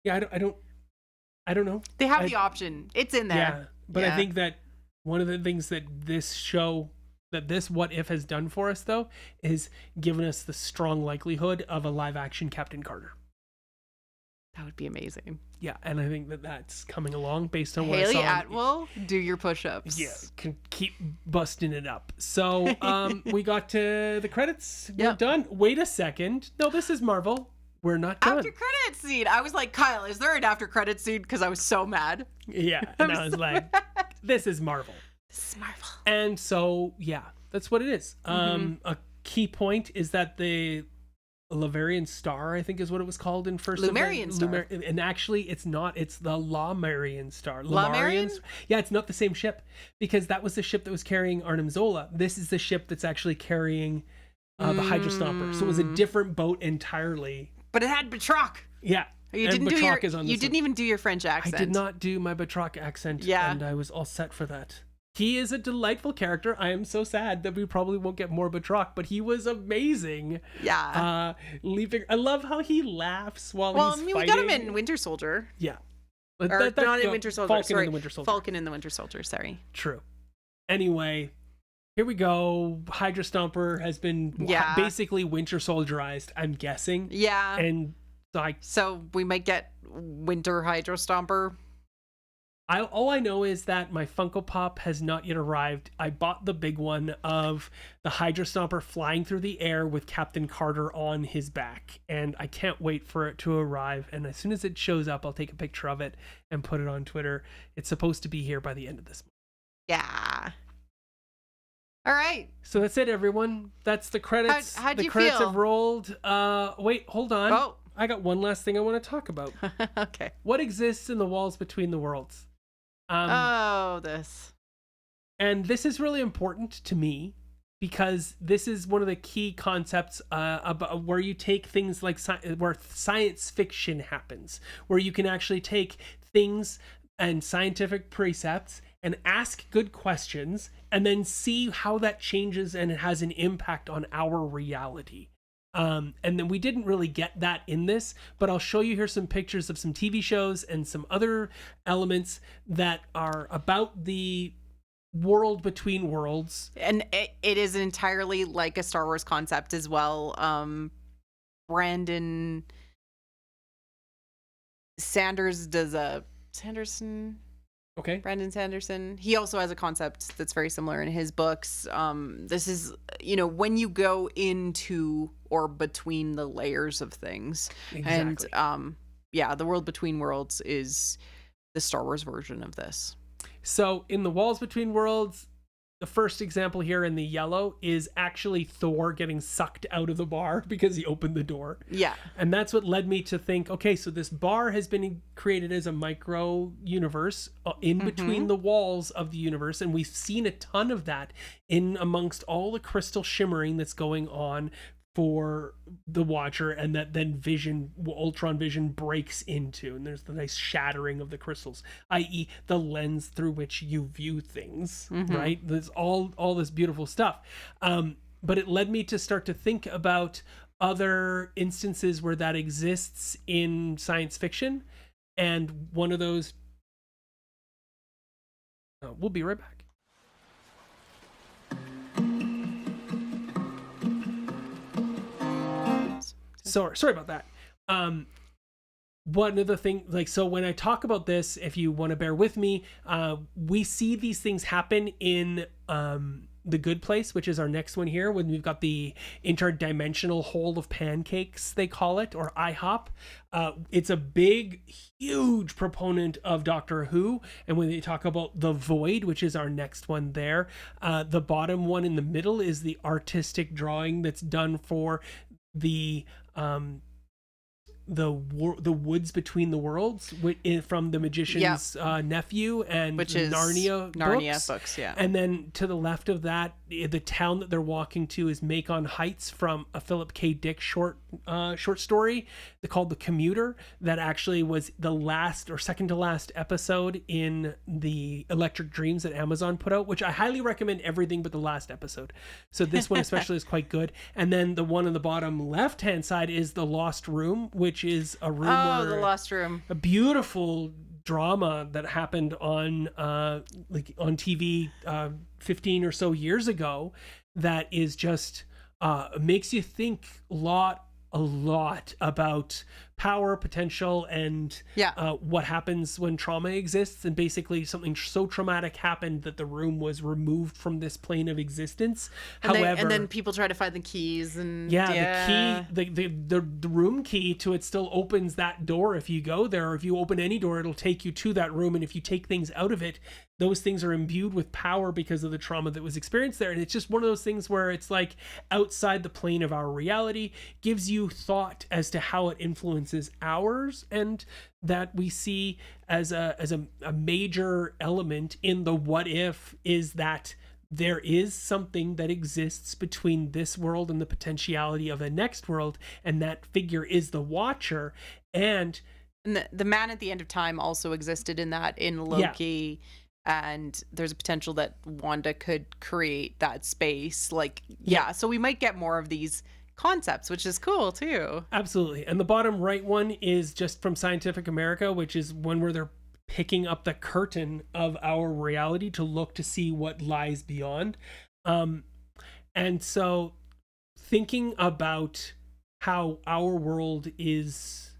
I don't know. They have the option. It's in there. But I think that one of the things that this What If has done for us, though, is given us the strong likelihood of a live action Captain Carter. That would be amazing. Yeah, and I think that that's coming along based on what Haley I saw. Atwell, do your push-ups. Yeah, can keep busting it up. So we got to the credits. We're done. Wait a second. No, this is Marvel. We're not done. After credit scene. I was like, Kyle, is there an after credit scene? Because I was so mad. Yeah, and I was like, this is Marvel. This is Marvel. And so, that's what it is. A key point is that the Laverian Star, I think is what it was called in first. Lumerian Star. And actually, it's not. It's the Lamarian Star. Lamarian? Yeah, it's not the same ship, because that was the ship that was carrying Arnim Zola. This is the ship that's actually carrying the Hydra Stomper. So it was a different boat entirely. But it had Batroc. Yeah. You didn't even do your French accent. I did not do my Batroc accent. Yeah. And I was all set for that. He is a delightful character. I am so sad that we probably won't get more Batroc, but he was amazing. Yeah. I love how he laughs while he's fighting. We got him in Winter Soldier. Yeah. Or not in Winter Soldier. Falcon Sorry. in the Winter Soldier. Falcon in the Winter Soldier, sorry. True. Anyway, here we go. Hydra Stomper has been basically Winter Soldierized, I'm guessing. Yeah. And so we might get Winter Hydra Stomper. All I know is that my Funko Pop has not yet arrived. I bought the big one of the Hydra Stomper flying through the air with Captain Carter on his back, and I can't wait for it to arrive. And as soon as it shows up, I'll take a picture of it and put it on Twitter. It's supposed to be here by the end of this month. Yeah. All right. So that's it, everyone. That's the credits. How'd the you credits feel? have rolled. Wait, hold on. Oh. I got one last thing I want to talk about. Okay. What exists in the walls between the worlds? This. And this is really important to me because this is one of the key concepts about where you take things like where science fiction happens, where you can actually take things and scientific precepts and ask good questions and then see how that changes and it has an impact on our reality. And then we didn't really get that in this, but I'll show you here some pictures of some TV shows and some other elements that are about the world between worlds. And it is entirely like a Star Wars concept as well. Brandon Sanders does a Sanderson. Okay. Brandon Sanderson. He also has a concept that's very similar in his books. This is, when you go into or between the layers of things. Exactly. And the world between worlds is the Star Wars version of this. So in the walls between worlds, the first example here in the yellow is actually Thor getting sucked out of the bar because he opened the door. Yeah. And that's what led me to think, okay, so this bar has been created as a micro universe in between the walls of the universe. And we've seen a ton of that in amongst all the crystal shimmering that's going on for the Watcher, and that then Ultron vision breaks into, and there's the nice shattering of the crystals, i.e. the lens through which you view things, right? There's all this beautiful stuff. But it led me to start to think about other instances where that exists in science fiction, and one of those... we'll be right back. Sorry about that. One of the things, so when I talk about this, if you want to bear with me, we see these things happen in The Good Place, which is our next one here, when we've got the interdimensional hole of pancakes, they call it, or IHOP. It's a big, huge proponent of Doctor Who. And when they talk about the Void, which is our next one there, the bottom one in the middle is the artistic drawing that's done for the woods between the worlds from the magician's nephew, and which is Narnia books. Yeah. And then to the left of that, the town that they're walking to is Macon Heights, from a Philip K. Dick short story called The Commuter, that actually was the last or second to last episode in the Electric Dreams that Amazon put out, which I highly recommend everything but the last episode. So this one especially is quite good. And then the one on the bottom left hand side is The Lost Room, which is a room The Lost Room, a beautiful drama that happened on TV 15 or so years ago, that is just makes you think a lot about power, potential, and what happens when trauma exists. And basically something so traumatic happened that the room was removed from this plane of existence. And then people try to find the keys, and the key, the room key to it still opens that door if you go there, or if you open any door, it'll take you to that room. And if you take things out of it, those things are imbued with power because of the trauma that was experienced there. And it's just one of those things where it's like outside the plane of our reality, gives you thought as to how it influences ours, and that we see as a major element in the what if is that there is something that exists between this world and the potentiality of a next world, and that figure is the Watcher. And the man at the end of time also existed in Loki. and there's a potential that Wanda could create that space. Like, Yeah. so we might get more of these concepts, which is cool too. Absolutely. And the bottom right one is just from Scientific America, which is one where they're picking up the curtain of our reality to look to see what lies beyond. And so thinking about how our world is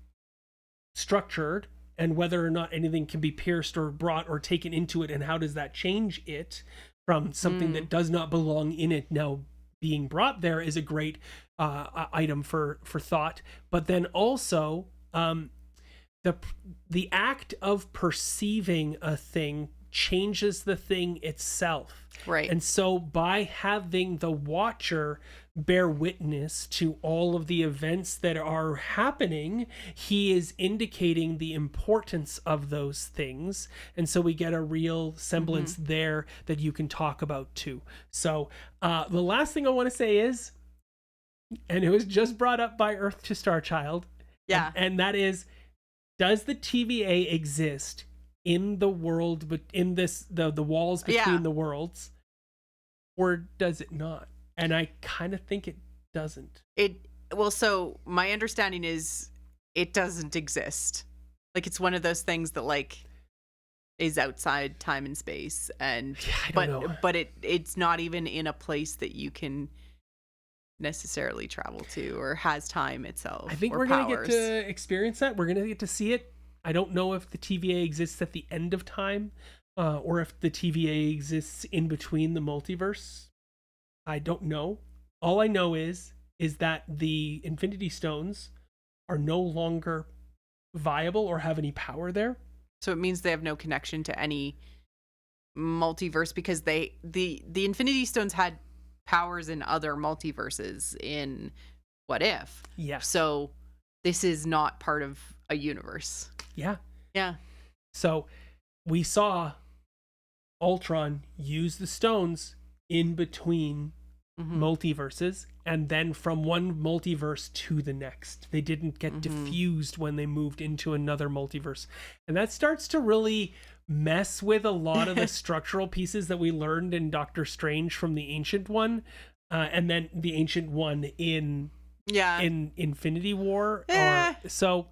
structured and whether or not anything can be pierced or brought or taken into it, and how does that change it from something that does not belong in it now being brought there, is a great item for thought. But then also the act of perceiving a thing changes the thing itself. Right. And so by having the watcher bear witness to all of the events that are happening, he is indicating the importance of those things. And so we get a real semblance there that you can talk about too. So the last thing I want to say is, and it was just brought up by Earth to Star Child. Yeah. And that is, does the TVA exist in the world, but in this, the walls between the worlds, or does it not? And I kind of think it doesn't. So my understanding is it doesn't exist. Like, it's one of those things that like is outside time and space, and I don't know. but it's not even in a place that you can necessarily travel to or has time itself. I think or we're going to get powers. to experience that. We're going to get to see it. I don't know if the TVA exists at the end of time, or if the TVA exists in between the multiverse. I don't know. All I know is that the Infinity Stones are no longer viable or have any power there. So it means they have no connection to any multiverse, because the Infinity Stones had powers in other multiverses in What If. Yeah. So this is not part of a universe. Yeah. Yeah. So we saw Ultron use the stones in between multiverses, and then from one multiverse to the next. They didn't get diffused when they moved into another multiverse. And that starts to really mess with a lot of the structural pieces that we learned in Doctor Strange from the Ancient One, and then the Ancient One in Infinity War. So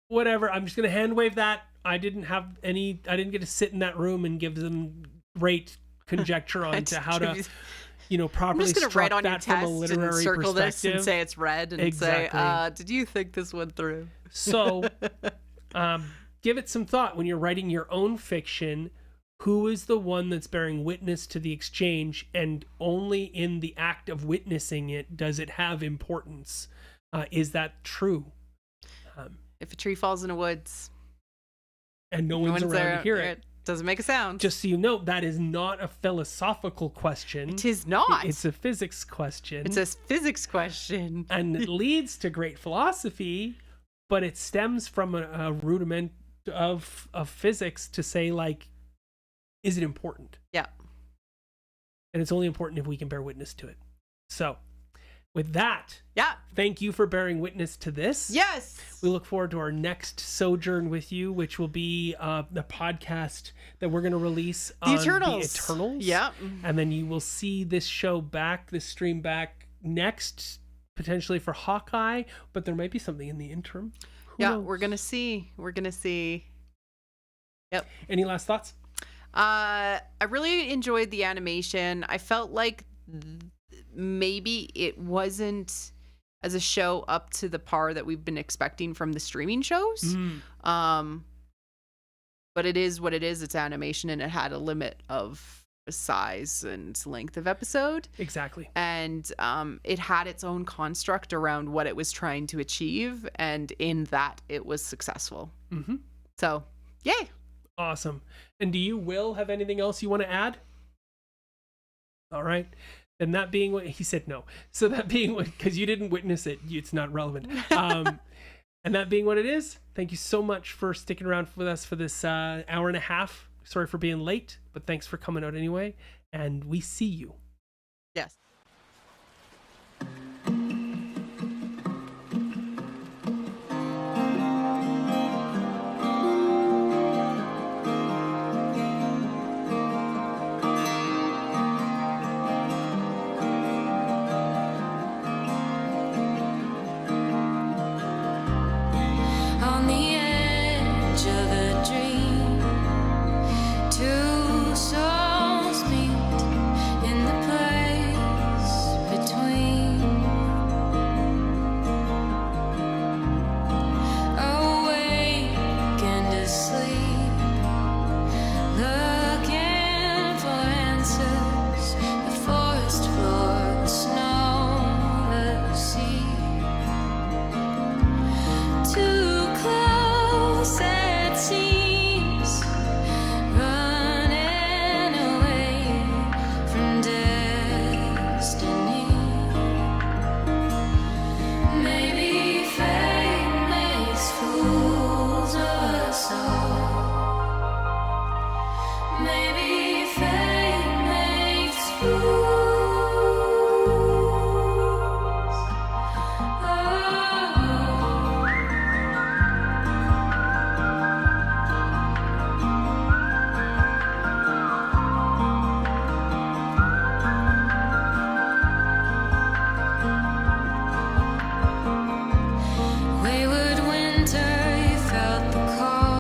whatever, I'm just gonna hand wave that. I didn't get to sit in that room and give them great conjecture on to how to properly I'm just gonna write on your that from a test literary and circle this perspective. and say it's red and say, did you think this went through? So give it some thought when you're writing your own fiction. Who is the one that's bearing witness to the exchange, and only in the act of witnessing it does it have importance? Is that true? If a tree falls in the woods and no one's around there to hear it, doesn't make a sound. just so you know, that is not a philosophical question. It is not. It's a physics question. It's a physics question. And it leads to great philosophy, but it stems from a rudiment of physics to say, like, is it important? Yeah. And it's only important if we can bear witness to it. So with that, yeah, thank you for bearing witness to this. Yes. We look forward to our next sojourn with you, which will be the podcast that we're going to release on The Eternals. Yeah. And then you will see this stream back next, potentially for Hawkeye, but there might be something in the interim. Who knows? We're going to see. Yep. Any last thoughts? I really enjoyed the animation. I felt like maybe it wasn't as a show up to the par that we've been expecting from the streaming shows. But it is what it is. It's animation, and it had a limit of size and length of episode. Exactly. And it had its own construct around what it was trying to achieve, and in that it was successful. So yay. Awesome. And do you, Will, have anything else you want to add? All right. And that being what he said, no. So that being what, because you didn't witness it, it's not relevant. And that being what it is, thank you so much for sticking around with us for this hour and a half. Sorry for being late, but thanks for coming out anyway. And we see you. Yes.